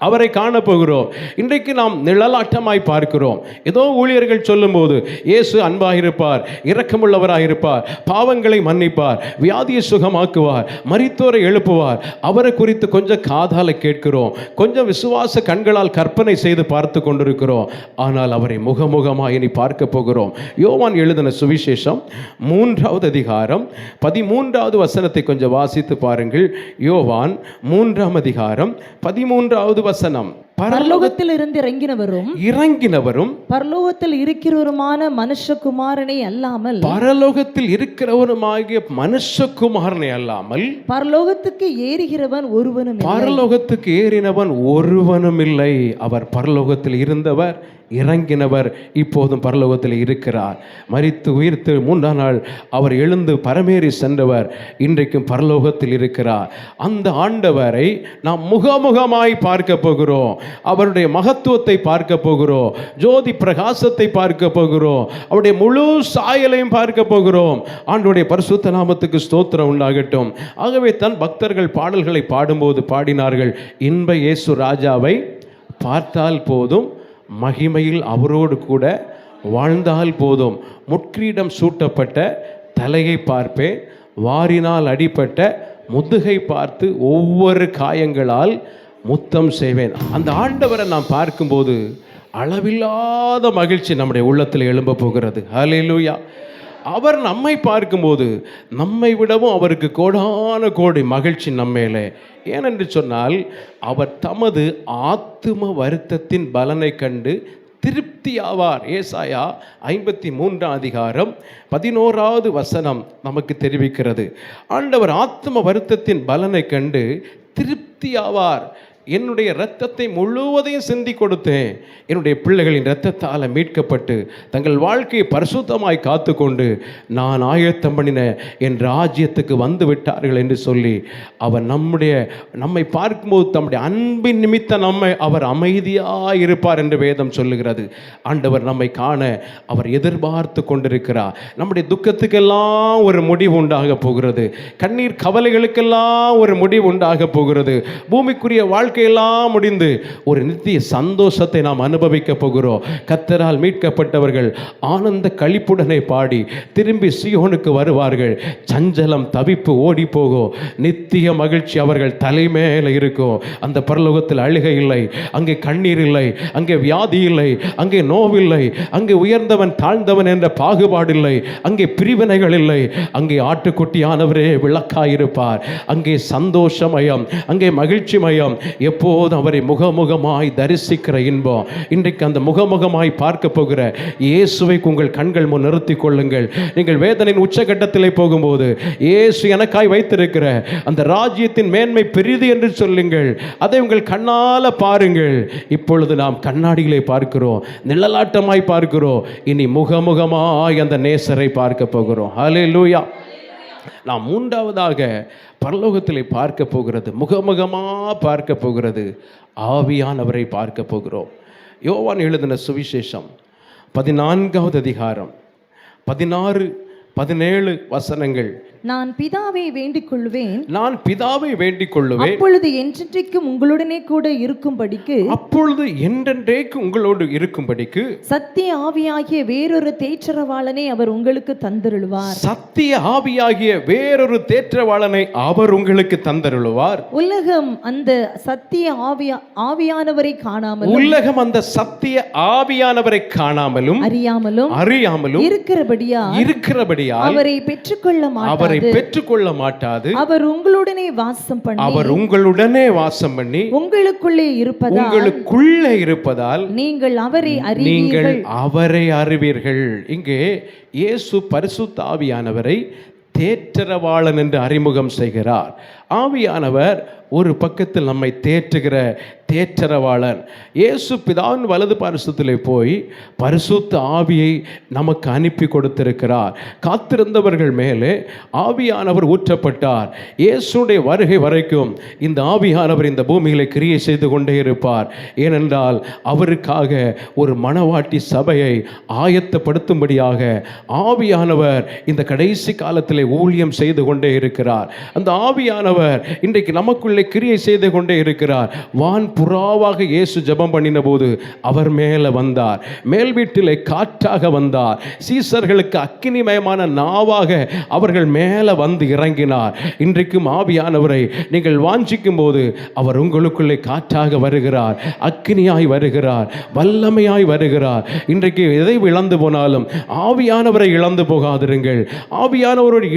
அவரை காணப்போகிறோம். இன்றைக்கு நாம் நிழலாட்டமாய் பார்க்கிறோம். ஏதோ ஊழியர்கள் சொல்லும்போது இயேசு அன்பாயிருப்பார், இரக்கமுள்ளவராயிருப்பார், பாவங்களை மன்னிப்பார், வியாதியை சுகமாக்குவார், மரித்தோரை எழுப்புவார், அவரை குறித்து கொஞ்சம் காதால கேட்கிறோம், கொஞ்சம் விசுவாச கண்களால் கற்பனை செய்து பார்த்து கொண்டிருக்கிறோம். ஆனால் அவரை முகமுகமாய் இனி பார்க்க போகிறோம். யோவான் எழுதின சுவிசேஷம் 3வது அதிகாரம் 13வது வசனத்தை கொஞ்சம் வாசித்து பாருங்கள். யோவான் 3ஆம் அதிகாரம் 13வது வசனம். பரலோகத்தில் இருந்து இறங்கினவரும் பரலோகத்தில் இருக்கிறவருமான மனுஷகுமாரனை அல்லாமல், பரலோகத்தில் இருக்கிறவருமாகிய மனுஷகுமாரனை அல்லாமல் பரலோகத்துக்கு ஏறுகிறவன் ஒருவனும் இல்லை. பரலோகத்துக்கு ஏறினவன் ஒருவனும் இல்லை. அவர் பரலோகத்தில் இருந்தவர், இறங்கினவர், இப்போதும் பரலோகத்தில் இருக்கிறார். மரித்து உயிர்த்து 3ஆம் நாள் அவர் எழுந்து பரமேறி சென்றவர், இன்றைக்கும் பரலோகத்தில் இருக்கிறார். அந்த ஆண்டவரை நாம் முகமுகமாய் பார்க்க போகிறோம். அவருடைய மகத்துவத்தை பார்க்க போகிறோம். ஜோதி பிரகாசத்தை பார்க்க போகிறோம். அவருடைய முழு சாயலையும் பார்க்க போகிறோம். ஆண்டவருடைய பரிசுத்த நாமத்துக்கு ஸ்தோத்திரம் உண்டாகட்டும். ஆகவே தன் பக்தர்கள் பாடல்களை பாடும்போது பாடினார்கள், இன்ப இயேசு ராஜாவை பார்த்தால் போதும், மகிமையில் அவரோடு கூட வாழ்ந்தால் போதும், முட்கிரீடம் சூட்டப்பட்ட தலையை பார்ப்பேன், வாரினால் அடிப்பட்ட முதுகை பார்த்து ஒவ்வொரு காயங்களால் முத்தம் செய்வேன். அந்த ஆண்டவரை நாம் பார்க்கும்போது அளவில்லாத மகிழ்ச்சி நம்முடைய உள்ளத்தில் எழும்ப போகிறது. ஹல்லேலூயா. அவர் நம்மை பார்க்கும்போது நம்மை விடவும் அவருக்கு கோடான கோடி மகிழ்ச்சி நம்மேலே. ஏனென்று சொன்னால், அவர் தமது ஆத்தும வருத்தத்தின் பலனை கண்டு திருப்தி ஆவார். ஏசாயா 53ஆம் அதிகாரம் 11வது வசனம் நமக்கு தெரிவிக்கிறது. ஆண்டவர் ஆத்தும வருத்தத்தின் பலனை கண்டு திருப்தி ஆவார். என்னுடைய இரத்தத்தை முழுவதையும் சிந்தி கொடுத்தேன். என்னுடைய பிள்ளைகளின் இரத்தத்தால் மீட்கப்பட்டு தங்கள் வாழ்க்கையை பரிசுத்தமாய் காத்து கொண்டு நான் ஆயத்தம் பண்ணின என் ராஜ்யத்துக்கு வந்து விட்டார்கள் என்று சொல்லி அவர் நம்மை பார்க்கும்போது தம்முடைய அன்பின் நிமித்தம் அவர் அமைதியாக இருப்பார் என்று வேதம் சொல்லுகிறது. ஆண்டவர் நம்மை காண அவர் எதிர்பார்த்து கொண்டிருக்கிறார். நம்முடைய துக்கத்துக்கெல்லாம் ஒரு முடிவு உண்டாக போகிறது. கண்ணீர் கவலைகளுக்கெல்லாம் ஒரு முடிவு உண்டாக போகிறது. பூமிக்குரிய வாழ்க்கையெல்லாம் முடிந்து ஒரு நித்திய சந்தோஷத்தை நாம் அனுபவிக்க போகிறோம். கர்த்தரால் மீட்கப்பட்டவர்கள் ஆனந்த களிப்புடனே பாடி திரும்பி சீயோனுக்கு வருவார்கள். சஞ்சலம் தவிப்பு ஓடி போகும். நித்திய மகிழ்ச்சி அவர்கள் தலைமையில இருக்கும். அந்த பரலோகத்தில் அழுகை இல்லை, அங்கே கண்ணீர் இல்லை, அங்கே வியாதி இல்லை, அங்கே நோவில்லை, அங்கே உயர்ந்தவன் தாழ்ந்தவன் என்ற பாகுபாடு இல்லை, அங்கே பிரிவினைகள் இல்லை. அங்கே ஆட்டுக்குட்டியானவரே விளக்காயிருப்பார். அங்கே சந்தோஷமயம், அங்கே மகிழ்ச்சி மயம், எப்போதும் அவரை முகமுகமாய் தரிசிக்கிற இன்பம். இன்றைக்கு அந்த முகமுகமாய் பார்க்க போகிற இயேசுவை உங்கள் கண்கள் முன் நிறுத்திக் கொள்ளுங்கள். நீங்கள் வேதனையின் உச்சகட்டத்திலே போகும்போது இயேசு எனக்காய் வைத்திருக்கிற அந்த ராஜ்யத்தின் மேன்மை பெரிது என்று சொல்லுங்கள். அதை உங்கள் கண்ணால பாருங்கள். இப்பொழுது நாம் கண்ணாடியிலே பார்க்கிறோம், நிழலாட்டமாய் பார்க்கிறோம். இனி முகமுகமாய் அந்த நேசரை பார்க்க போகிறோம். ஹல்லேலூயா. நாம் 3வதாக பரலோகத்திலே பார்க்க போகிறது, முகமுகமாக பார்க்க போகிறது, ஆவியானவரை பார்க்க போகிறோம். யோவான் எழுதின சுவிசேஷம் 14வது அதிகாரம் 16, 17 வசனங்கள். நான் பிதாவை வேண்டிக் கொள்வேன், நான் பிதாவை வேண்டிக் கொள்ளுவேன், அப்பொழுது என்றென்றைக்கும் உங்களுடனே கூட இருக்கும்படிக்கு, அப்பொழுது என்றென்றைக்கு உங்களோடு இருக்கும்படிக்கு சத்திய ஆவியாகிய வேறொரு தேற்றரவாளனை அவர் உங்களுக்கு தந்தருளுவார். சத்திய ஆவியாகிய வேறொரு தேற்றவாளனை அவர் உங்களுக்கு தந்தருளுவார். உலகம் அந்த சத்திய ஆவியானவரை காணாமலும், உலகம் அந்த சத்திய ஆவியானவரை காணாமலும் அறியாமலும் இருக்கிறபடியால் அவரை பெற்றுக்கொள்ள மாட்டாது. அவர் உங்களுடனே வாசம் பண்ணி உங்களுக்குள்ளே இருப்பதால் நீங்கள் அவரை அறிவீர்கள். இங்கே இயேசு பரிசுத்த ஆவியானவரை தேற்றரவாளன் என்று அறிமுகம் செய்கிறார். ஆவியானவர் ஒரு பக்கத்தில் நம்மை தேற்றுகிற தேற்றரவாளன். இயேசு பிதாவின் வலது பாரிசத்திலே போய் பரிசுத்த ஆவியை நமக்கு அனுப்பி கொடுத்திருக்கிறார். காத்திருந்தவர்கள் மேலே ஆவியானவர் ஊற்றப்பட்டார். இயேசுடைய வருகை வரைக்கும் இந்த ஆவியானவர் இந்த பூமியிலே கிரியை செய்து கொண்டே இருப்பார். ஏனென்றால் அவருக்காக ஒரு மணவாட்டி சபையை ஆயத்தப்படுத்தும்படியாக ஆவியானவர் இந்த கடைசி காலத்திலே ஊழியம் செய்து கொண்டே இருக்கிறார். அந்த ஆவியானவர் இன்றைக்கு நமக்குள்ளே கிரியை செய்து கொண்டே இருக்கிறார். வான் புறாவாக இயேசு ஜெபம் பண்ணின போது அவர் மேலே வந்தார். மேல் வீட்டிலே காற்றாக வந்தார். சீசர்களுக்கு அக்கினிமயமான நாவாக அவர்கள் மேலே வந்து இறங்கினார். இன்றைக்கும் ஆவியானவரை நீங்கள் வாஞ்சிக்கும் போது அவர் உங்களுக்குள்ளே காற்றாக வருகிறார், அக்கினியாய் வருகிறார், வல்லமையாய் வருகிறார். இன்றைக்கு எதை இழந்து போனாலும் ஆவியானவரை இழந்து போகாதிருங்கள். ஆவியானவரோடு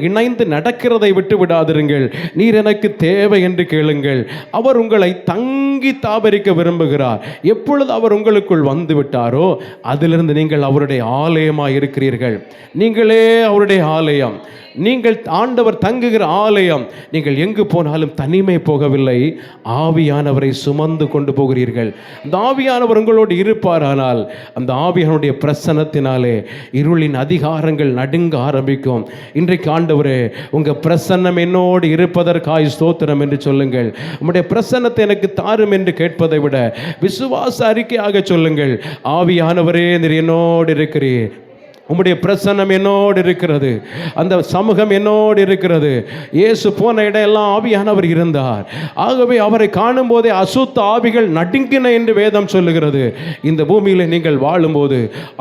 இணைந்து நடக்கிறதை விட்டு விடாதிருங்கள். நீர் எனக்கு தேவை என்று கேளுங்கள். அவர் உங்களை தங்கி தாபரிக்க விரும்புகிறார். எப்பொழுது அவர் உங்களுக்குள் வந்து விட்டாரோ அதிலிருந்து நீங்கள் அவருடைய ஆலயமாய் இருக்கிறீர்கள். நீங்களே அவருடைய ஆலயம். நீங்கள் ஆண்டவர் தங்குகிற ஆலயம். நீங்கள் எங்கு போனாலும் தனிமை போகவில்லை, ஆவியானவரை சுமந்து கொண்டு போகிறீர்கள். அந்த ஆவியானவர் உங்களோடு இருப்பாரானால் அந்த ஆவியானுடைய பிரசன்னத்தினாலே இருளின் அதிகாரங்கள் நடுங்க ஆரம்பிக்கும். இன்றைக்கு ஆண்டவரே உங்கள் பிரசன்னம் என்னோடு இருப்பதற்காய் ஸ்தோத்திரம் என்று சொல்லுங்கள். உம்முடைய பிரசன்னத்தை எனக்கு தாரும் என்று கேட்பதை விட விசுவாச அறிக்கையாக சொல்லுங்கள். ஆவியானவரே நீர் என்னோடு இருக்கிறீர், உம்முடைய பிரசன்னம் என்னோடு இருக்கிறது, அந்த சமூகம் என்னோடு இருக்கிறது. இயேசு போன இடம் எல்லாம் ஆவியானவர் இருந்தார். ஆகவே அவரை காணும் போதே அசுத்த ஆவிகள் நடுங்கின என்று வேதம் சொல்லுகிறது. இந்த பூமியில் நீங்கள் வாழும்போது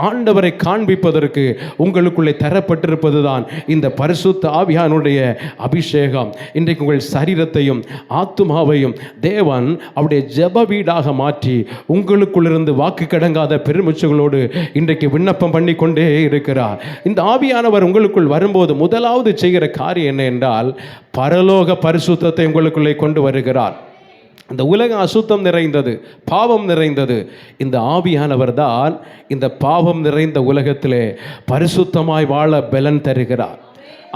ஆண்டவரை காண்பிப்பதற்கு உங்களுக்குள்ளே தரப்பட்டிருப்பது தான் இந்த பரிசுத்த ஆவியானுடைய அபிஷேகம். இன்றைக்கு உங்கள் சரீரத்தையும் ஆத்துமாவையும் தேவன் அவருடைய ஜெப வீடாக மாற்றி உங்களுக்குள்ளிருந்து வாக்கு கடங்காத பெருமிச்சுகளோடு இன்றைக்கு விண்ணப்பம் பண்ணி கொண்டே இருக்கிறார். இந்த ஆவியானவர் உங்களுக்குள் வரும்போது முதலாவது செய்கிற காரியம் என்ன என்றால் பரலோக பரிசுத்தத்தை உங்களுக்குள்ளே கொண்டு வருகிறார். இந்த உலகம் அசுத்தம் நிறைந்தது, பாவம் நிறைந்தது. இந்த ஆவியானவர் தான் இந்த பாவம் நிறைந்த உலகத்திலே பரிசுத்தமாய் வாழ பலன் தருகிறார்.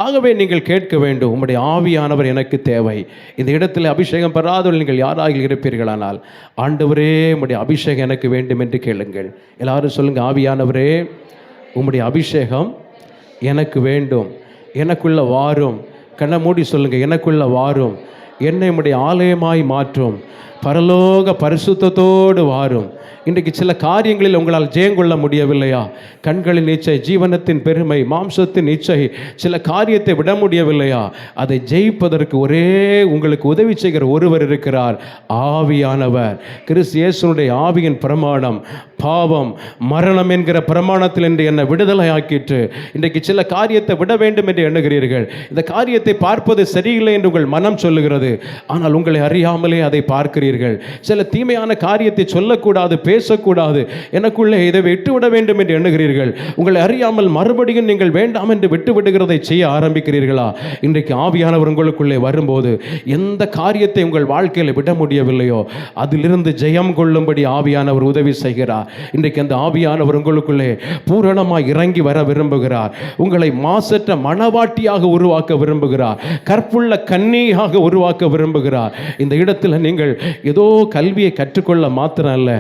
ஆகவே நீங்கள் கேட்க வேண்டும், உம்முடைய ஆவியானவர் எனக்கு தேவை. இந்த இடத்தில் அபிஷேகம் பெறாதவர்கள் நீங்கள் யாராக இருப்பீர்களானால் ஆண்டவரே உம்முடைய அபிஷேகம் எனக்கு வேண்டும் என்று கேளுங்கள். எல்லாரும் சொல்லுங்க, ஆவியானவரே உம்முடைய அபிஷேகம் எனக்கு வேண்டும், எனக்குள்ள வாரும். கண்ணை மூடி சொல்லுங்க, எனக்குள்ள வாரும், என்னை உம்முடைய ஆலயமாய் மாற்றும், பரலோக பரிசுத்தத்தோடு வாரும். இன்றைக்கு சில காரியங்களில் உங்களால் ஜெயங்கொள்ள முடியவில்லையா? கண்களின் இச்சை, ஜீவனத்தின் பெருமை, மாம்சத்தின் இச்சை, சில காரியத்தை விட முடியவில்லையா? அதை ஜெயிப்பதற்கு ஒரே உங்களுக்கு உதவி செய்கிற ஒருவர் இருக்கிறார், ஆவியானவர். கிறிஸ்து இயேசுனுடைய ஆவியின் பிரமாணம் பாவம் மரணம் என்கிற பிரமாணத்தில் என்று என்னை விடுதலை ஆக்கிற்று. இன்றைக்கு சில காரியத்தை விட வேண்டும் என்று எண்ணுகிறீர்கள். இந்த காரியத்தை பார்ப்பது சரியில்லை என்று உங்கள் மனம் சொல்லுகிறது. ஆனால் உங்களை அறியாமலே அதை பார்க்கிறீர்கள். சில தீமையான காரியத்தை சொல்லக்கூடாது, பேசக்கூடாது, எனக்குள்ளே இதை விட்டுவிட வேண்டும் என்று எண்ணுகிறீர்கள். உங்களை அறியாமல் மறுபடியும் நீங்கள் வேண்டாம் என்று விட்டுவிடுகிறதை செய்ய ஆரம்பிக்கிறீர்களா? இன்றைக்கு ஆவியானவர் உங்களுக்குள்ளே வரும்போது எந்த காரியத்தை உங்கள் வாழ்க்கையில் விட முடியவில்லையோ அதிலிருந்து ஜெயம் கொள்ளும்படி ஆவியானவர் உதவி செய்கிறார். இன்றைக்கு அந்த ஆவியானவர் உங்களுக்குள்ளே பூரணமாய் இறங்கி வர விரும்புகிறார். உங்களை மாசற்ற மணவாட்டியாக உருவாக்க விரும்புகிறார், கற்புள்ள கன்னியாக உருவாக்க விரும்புகிறார். இந்த இடத்துல நீங்கள் ஏதோ கல்வியை கற்றுக்கொள்ள மாத்திரம் அல்ல,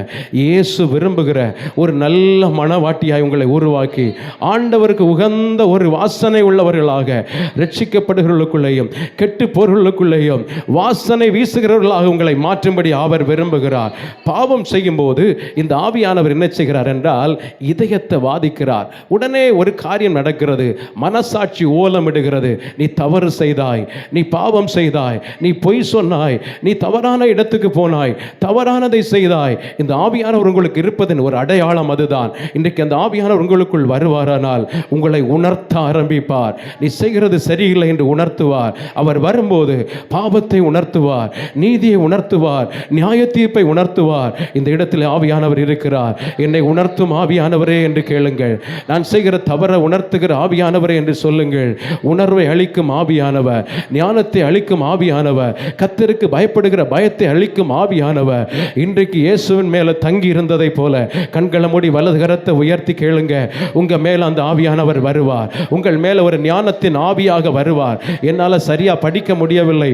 இயேசு விரும்புகிற ஒரு நல்ல மணவாட்டியாய் உங்களை உருவாக்கி ஆண்டவருக்கு உகந்த ஒரு வாசனை உள்ளவர்களாக, ரட்சிக்கப்படுகிறவர்களுக்குள்ளேயும் கெட்டு போர்களுக்குள்ளேயும் வாசனை வீசுகிறவர்களாக உங்களை மாற்றும்படி அவர் விரும்புகிறார். பாவம் செய்யும் போது இந்த ஆவியானவர் என்ன செய்கிறார் என்றால் இதயத்தை வாதிக்கிறார். உடனே ஒரு காரியம் நடக்கிறது, மனசாட்சி ஓலமிடுகிறது. நீ தவறு செய்தாய், நீ பாவம் செய்தாய், நீ பொய் சொன்னாய், நீ தவறான இடத்துக்கு போனாய், தவறானதை செய்தாய். இந்த ஆவியானவர் உங்களுக்கு இருப்பதன் ஒரு அடையாளம் அதுதான். இன்றைக்கு அந்த ஆவியானவர் உங்களுக்குள் வருவாரானால் உங்களை உணர்த்த ஆரம்பிப்பார். நீ செய்கிறது சரியில்லை என்று உணர்த்துவார். அவர் வரும்போது பாவத்தை உணர்த்துவார், நீதியை உணர்த்துவார், நியாய தீர்ப்பை உணர்த்துவார். இந்த இடத்தில் ஆவியானவர் இருக்கிறார். வருகிறார். என்னை உணர்த்தும் ஆவியானவரே என்று கேளுங்கள். நான் செய்கிற தவறை உணர்த்துகிற ஆவியானவரே என்று சொல்லுங்கள். உணர்வை அளிக்கும் ஆவியானவர், ஞானத்தை அளிக்கும் ஆவியானவர், கர்த்தருக்கு பயப்படுகிற பயத்தை அளிக்கும் ஆவியானவர் இன்றைக்கு இயேசுவின் மேலே தங்கி இருந்ததை போல கண்களை மூடி வலது கரத்தை உயர்த்தி கேளுங்க. உங்க மேல அந்த ஆவியானவர் வருவார். உங்கள் மேல ஒரு ஞானத்தின் ஆவியாக வருவார். என்னால் சரியா படிக்க முடியவில்லை,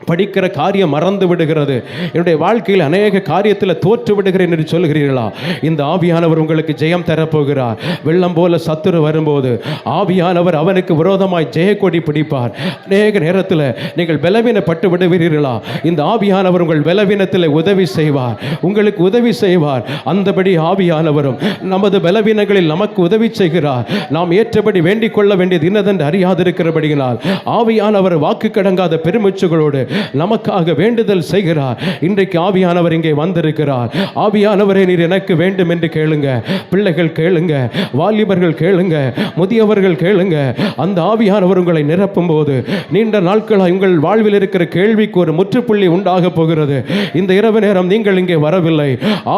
படிக்கிற காரியம் மறந்து விடுகிறது, என்னுடைய வாழ்க்கையில் அநேக காரியத்தில் தோற்று விடுகிறேன் என்று சொல்கிறீர்களா? இந்த ஆவியானவர் உங்களுக்கு ஜெயம் தரப்போகிறார். வெள்ளம் போல சத்துரு வரும்போது ஆவியானவர் அவனுக்கு விரோதமாய் ஜெயக்கொடி பிடிப்பார். அநேக நேரத்தில் நீங்கள் பலவீனப்பட்டு விடுவீர்களா? இந்த ஆவியானவர் உங்கள் பலவீனத்தில் உதவி செய்வார், உங்களுக்கு உதவி செய்வார். அந்தபடி ஆவியானவரும் நமது பலவீனங்களில் நமக்கு உதவி செய்கிறார். நாம் ஏற்றபடி வேண்டிக் கொள்ள வேண்டியது இன்னதென்று அறியாதிருக்கிறபடியினால் ஆவியானவர் வாக்கு கடங்காத பெருமூச்சுகளோடு நமக்காக வேண்டுதல் செய்கிறார். இன்றைக்கு ஆவியானவர் இங்கே வந்திருக்கிறார். ஆவியானவரே, நீர் எனக்கு வேண்டும் என்று கேளுங்க. பிள்ளைகள் கேளுங்க, வாலிபர்கள் கேளுங்க, முதியவர்கள் கேளுங்க. அந்த ஆவியானவர் உங்களை நிரப்பும் போது நீண்ட நாட்களாக உங்கள் வாழ்வில் இருக்கிற கேள்விக்கு ஒரு முற்றுப்புள்ளி உண்டாக போகிறது. இந்த இரவு நேரம் நீங்கள் இங்கே வரவில்லை,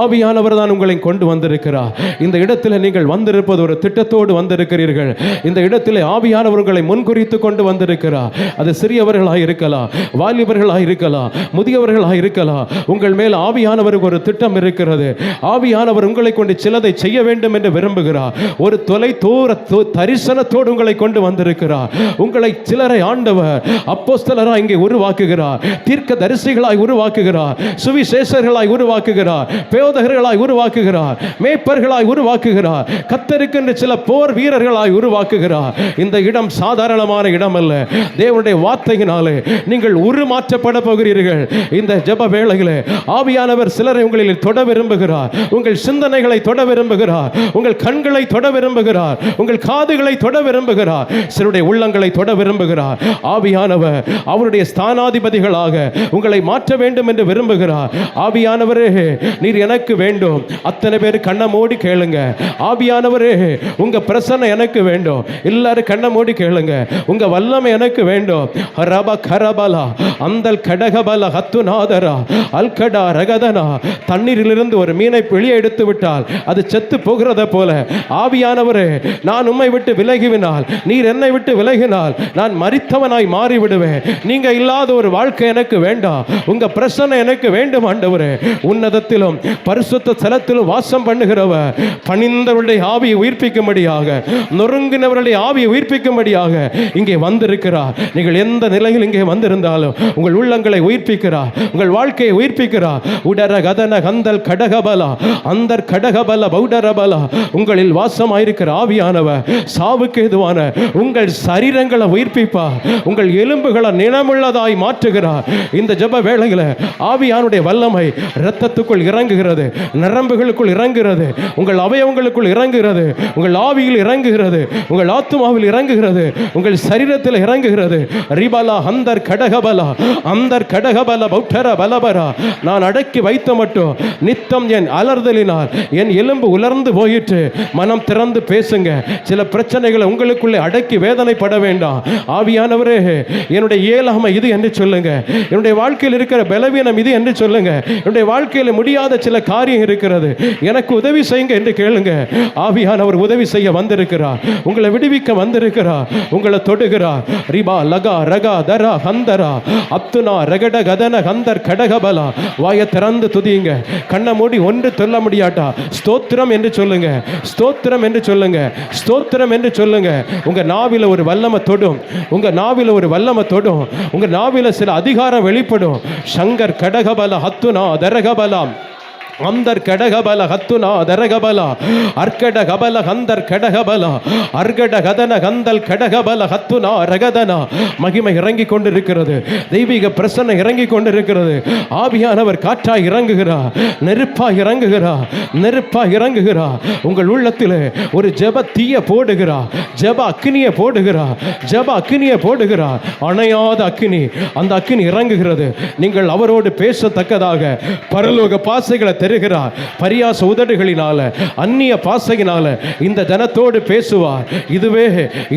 ஆவியானவர் தான் உங்களை கொண்டு வந்திருக்கிறார். இந்த இடத்தில் நீங்கள் வந்திருப்பது ஒரு திட்டத்தோடு வந்திருக்கிறீர்கள். இந்த இடத்தில் ஆவியானவர் உங்களை முன்குறித்து கொண்டு வந்திருக்கிறார். அது சிறியவர்களாக இருக்கலாம், வாலிபர்களாக இருக்கலாம், முதியவர்களாக இருக்கலாம். உங்கள் மேல் ஆவியானவருக்கு ஒரு திட்டம் இருக்கிறது. ஆவியானவர் உங்களை கொண்டு சிலதை செய்ய வேண்டும் என்று விரும்புகிறார். ஒரு தொலைதூர தரிசனத்தோடு உங்களை கொண்டு வந்திருக்கிறார். உங்களை சிலரை ஆண்டவர் அப்போஸ்தலராய் இங்கே உருவாக்குகிறார், தீர்க்க தரிசிகளாய் உருவாக்குகிறார், சுவிசேஷர்களாய் உருவாக்குகிறார், போதகர்களாய் உருவாக்குகிறார், மேய்ப்பர்களாய் உருவாக்குகிறார், கர்த்தருக்கென்று சில போர் வீரர்களாய் உருவாக்குகிறார். இந்த இடம் சாதாரணமான இடம் அல்ல. தேவனுடைய வார்த்தையினாலே நீங்கள் உருமாற்றப்பட போகிறீர்கள். இந்த ஜெப வேளையிலே ஆவியானவர் சிலரை உங்களில் தொட விரும்புகிறார். உங்கள் சிந்தனைகளை தொட விரும்புகிறார், உங்கள் கண்களை தொட விரும்புகிறார், உங்கள் காதுகளை தொட விரும்புகிறார், சிலருடைய உள்ளங்களை தொட விரும்புகிறார். ஆவியானவர் அவருடைய ஸ்தானாதிபதிகளாக உங்களை மாற்ற வேண்டும் என்று விரும்புகிறார். ஆவியானவரே, நீர் எனக்கு வேண்டும். அத்தனை பேர் கண்ணை மூடி கேளுங்க. ஆவியானவரே, உங்க பிரசன்னம் எனக்கு வேண்டும். எல்லாரும் கண்ணை மூடி கேளுங்க. உங்க வல்லமை எனக்கு வேண்டும். ரப கரபலா அந்தல் கடகபல ஹத்துநாதரா அல்கடா ரகதனா. தண்ணீரிலிருந்து ஒரு மீனை வெளியே எடுத்து விட்டால் அது செத்து போகிறத போல ஆவியானவரே, நான் உம்மை விட்டு விலகிவினால், நீர் என்னை விட்டு விலகினால் நான் மரித்தவனாய் மாறிவிடுவேன். நீங்க இல்லாத ஒரு வாழ்க்கை எனக்கு வேண்டாம். உங்க பிரசன்னம் எனக்கு வேண்டும் ஆண்டவரே. உன்னதத்திலும் பரிசுத்த ஸ்தலத்திலும் வாசம் பண்ணுகிறவர் பணிந்தவருடைய ஆவியை உயிர்ப்பிக்கும்படியாக, நொறுங்கினவருடைய ஆவியை உயிர்ப்பிக்கும்படியாக இங்கே வந்திருக்கிறார். நீங்கள் எந்த நிலையில் இங்கே வந்திருந்தாலும் உங்கள் உள்ளங்களை உயிர்ப்பிக்கிறார், உங்கள் வாழ்க்கையை உயிர்ப்பிக்கிறார். உடர கதன கந்தல் கடகபலா அந்தர் கடகபல பௌடரபலா. உங்களில் வாசமாயிருக்கிற ஆவியானவர் சாவுக்கு எதுவான உங்கள் சரீரங்களை உயிர்ப்பிப்பார், உங்கள் எலும்புகளை நினமுள்ளதாய் மாற்றுகிறார். இந்த ஜெப வேளையில் ஆவியானுடைய வல்லமை இரத்தத்துக்குள் இறங்குகிறது, நரம்புகளுக்குள் இறங்குகிறது, உங்கள் அவயவங்களுக்குள் இறங்குகிறது, உங்கள் ஆவியில் இறங்குகிறது, உங்கள் ஆத்துமாவில் இறங்குகிறது, உங்கள் சரீரத்தில் இறங்குகிறது. ரிபலா அந்தர் கடகபலா அந்தர் கடகபல பௌட்டர பலபரா. நான் அடக்கி வைத்த மட்டும் நித்தம் என் அலர்தலினால் என் எலும்பு உலர்ந்து போயிற்று. மனம் திறந்து பேசுங்க. சில பிரச்சனைகளை உங்களுக்குள்ளே அடக்கி வேதனைப்பட வேண்டாம். ஆவியானவரே, என்னுடைய இயலாமை இது என்று சொல்லுங்க. என்னுடைய வாழ்க்கையில் இருக்கிற பலவீனம் இது என்று சொல்லுங்க. என்னுடைய வாழ்க்கையில் முடியாத சில காரியம் இருக்கிறது, எனக்கு உதவி செய்யுங்க என்று கேளுங்க. ஆவியானவர் உதவி செய்ய வந்திருக்கிறார், உங்களை விடுவிக்க வந்திருக்கிறார், உங்களை தொடுகிறார். ரிபா லகா ரகா தரா ஹந்தரா அத்துனா ரகட கதன ஹந்தர் கடகபலா. வாயை திறந்து துதியுங்க. கண்ணை மூடி ஒன்று சொல்ல முடியாட்டா ஸ்தோத்திரம் என்று சொல்லுங்க, ஸ்தோத்திரம் என்று சொல்லுங்க, ஸ்தோத்திரம் என்று சொல்லுங்க. உங்க நாவில ஒரு வல்லமை தொடும், உங்க நாவில ஒரு வல்லமை தொடும், உங்க நாவில சில அதிகாரம் வெளிப்படும். சங்கர் கடகபல ஹத்துனா தரகபலாம் அந்தர் கடகபல ஹத்துனா தரகபல அர்கட கபல ஹந்தர் கடகபல அர்கட கதன கந்தல் கடகபல ஹத்துனா ரகதனா. மகிமை இறங்கி கொண்டிருக்கிறது, தெய்வீக பிரசன்னம் இறங்கி கொண்டிருக்கிறது. ஆவியானவர் காற்றாய் இறங்குகிறார், நெருப்பாய் இறங்குகிறார், நெருப்பாய் இறங்குகிறார். உங்கள் உள்ளத்தில் ஒரு ஜெப தீய போடுகிறார், ஜெப அக்கினியை போடுகிறார், ஜெப அக்கினியை போடுகிறார். அணையாத அக்கினி, அந்த அக்கினி இறங்குகிறது. நீங்கள் அவரோடு பேசத்தக்கதாக பரலோக பாசைகளை தருகிறார். பரியாச உதடுகளினால, அந்நிய பாசையினால இந்த ஜனத்தோடு பேசுவார். இதுவே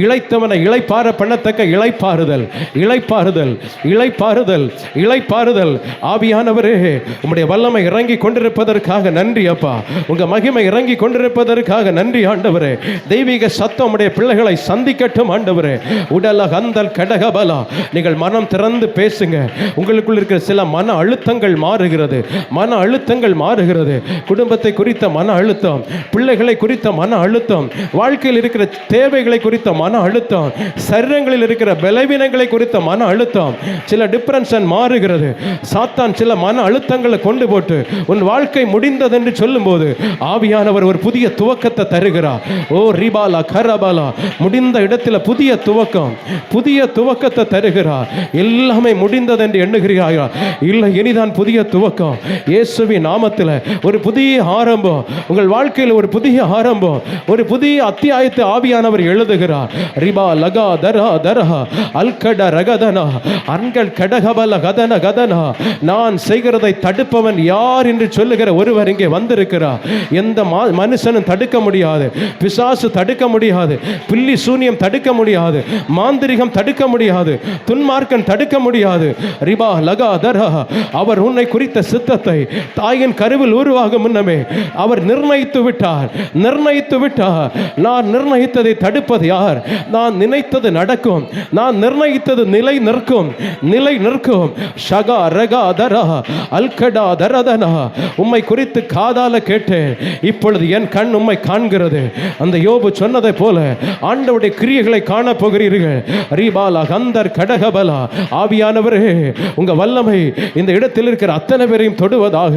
இளைத்தவனை இளைப்பாற பண்ணத்தக்க இளைப்பாறுதல், இளைப்பாறுதல், இளைப்பாறுதல், இளைப்பாறுதல். ஆவியானவரே, உம்முடைய வல்லமை இறங்கி கொண்டிருப்பதற்காக நன்றி அப்பா. உங்க மகிமை இறங்கி கொண்டிருப்பதற்காக நன்றி ஆண்டவரே. தெய்வீக சத்தம் உம்முடைய பிள்ளைகளை சந்திக்கட்டும் ஆண்டவரே. உடல கந்தல் கடகபலா, நீங்கள் மனம் திறந்து பேசுங்க. உங்களுக்குள் இருக்கிற சில மன அழுத்தங்கள் மாறுகிறது, மன அழுத்தங்கள் மாறுகிறது. குடும்பத்தை குறித்த மன அழுத்தம், பிள்ளைகளை குறித்த மன அழுத்தம், வாழ்க்கையில் இருக்கிற தேவைகளை குறித்த மன அழுத்தம், சரீரங்களில் இருக்கிற பலவீனங்களை குறித்த மன அழுத்தம், சில டிப்ரெஷன் மாறுகிறது. சாத்தான் சில மன அழுத்தங்களை கொண்டு போட்டு உன் வாழ்க்கை முடிந்தது என்று சொல்லும்போது ஆவியானவர் ஒரு புதிய துவக்கத்தை தருகிறார். ஓ ரிபாலா கரபாலா, முடிந்த இடத்துல புதிய துவக்கம், புதிய துவக்கத்தை தருகிறார். எல்லாமே முடிந்தது என்று எண்ணுகிறாயா? இல்லை, இனிதான் புதிய துவக்கம். இயேசுவின் நாமத்தில் ஒரு புதிய ஆரம்பம், உங்கள் வாழ்க்கையில் ஒரு புதிய ஆரம்பம், ஒரு புதிய அத்தியாயத்தை ஆவியானவர் எழுதுகிறார். ரிபா லகா தரா தரஹா அல்கட ரகதனா அன்கள் கடகபல கதன கதனா. நான் செய்கிறதை தடுப்பவன் யார் என்று சொல்லுகிற ஒருவர் இங்கே வந்திருக்கிறார். எந்த மனுஷனும் தடுக்க முடியாது, பிசாசு தடுக்க முடியாது, பில்லி சூனியம் தடுக்க முடியாது, மாந்திரிகம் தடுக்க முடியாது, துன்மார்க்கன் தடுக்க முடியாது. ரிபா லகா தரஹா, அவர் உன்னை குறித்த சித்தத்தை தாயின் கருவில் உருவாகும் முன்னமே அவர் நிர்ணயித்து விட்டார், நிர்ணயித்து விட்டார். நான் நிர்ணயித்ததை தடுப்பது யார்? நான் நினைத்தது நடக்கும், நான் நிர்ணயித்தது நிலை நிற்கும், நிலை நிற்கும். ஷகா ரகா தரா அல்கடா தரதனா. உம்மை குறித்து காதால கேட்டேன், இப்பொழுது என் கண் உம்மை காண்கிறது. அந்த யோபு சொன்னதை போல ஆண்டவருடைய கிரியைகளை காண போகிறீர்கள். ரீபாலா கந்தர் கடகபலா. ஆவியானவரே, உங்க வல்லமை இந்த இடத்தில் இருக்கிற அத்தனை பேரையும் தொடுவதாக,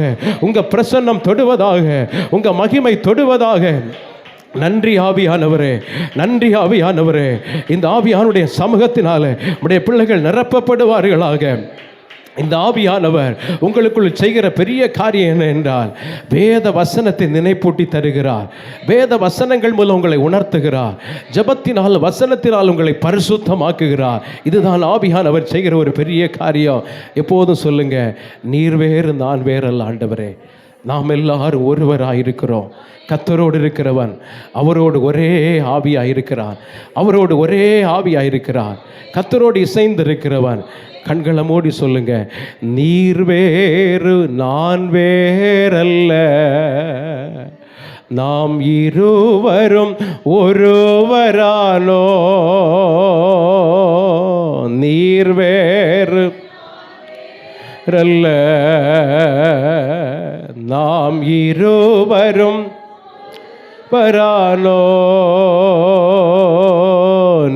உங்க பிரசன்னம் தொடுவதாக, உங்க மகிமை தொடுவதாக. நன்றி ஆவியானவரே, நன்றி ஆவியானவரே. இந்த ஆவியானுடைய சமூகத்தினால உடைய பிள்ளைகள் நிரப்பப்படுவார்களாக. இந்த ஆவியானவர் உங்களுக்குள் செய்கிற பெரிய காரியம் என்ன என்றால், வேத வசனத்தை நினைப்பூட்டி தருகிறார். வேத வசனங்கள் மூலம் உங்களை உணர்த்துகிறார். ஜபத்தினால், வசனத்தினால் உங்களை பரிசுத்தமாக்குகிறார். இதுதான் ஆவியானவர் செய்கிற ஒரு பெரிய காரியம். எப்போதும் சொல்லுங்க, நீர் வேறு நான் வேறல்ல ஆண்டவரே. நாம் எல்லாரும் ஒருவராயிருக்கிறோம். கர்த்தரோடு இருக்கிறவன் அவரோடு ஒரே ஆவியாயிருக்கிறான், அவரோடு ஒரே ஆவியாயிருக்கிறான். கர்த்தரோடு இசைந்து இருக்கிறவன். கண்களை மூடி சொல்லுங்க, நீர் வேறு நான் வேறல்ல, நாம் இருவரும் ஒருவரானோ. நீர் வேறு அல்ல, நாம் இருவரும் வரானோ.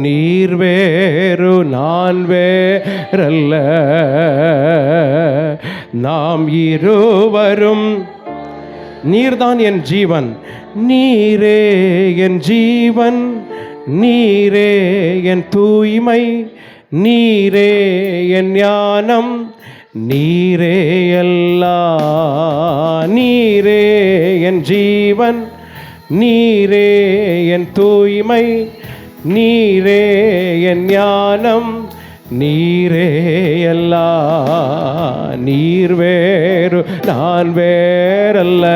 நீர் வேறு நான் வேறல்ல, நாம் இருவரும். நீர்தான் என் ஜீவன், நீரே என் ஜீவன், நீரே என் தூய்மை, நீரே என் ஞானம், நீரே எல்லாம். நீரே என் ஜீவன், நீரே என் தூய்மை, நீரே என் ஞானம், நீரே எல்லாம். நீர் வேறு நான் வேறல்ல.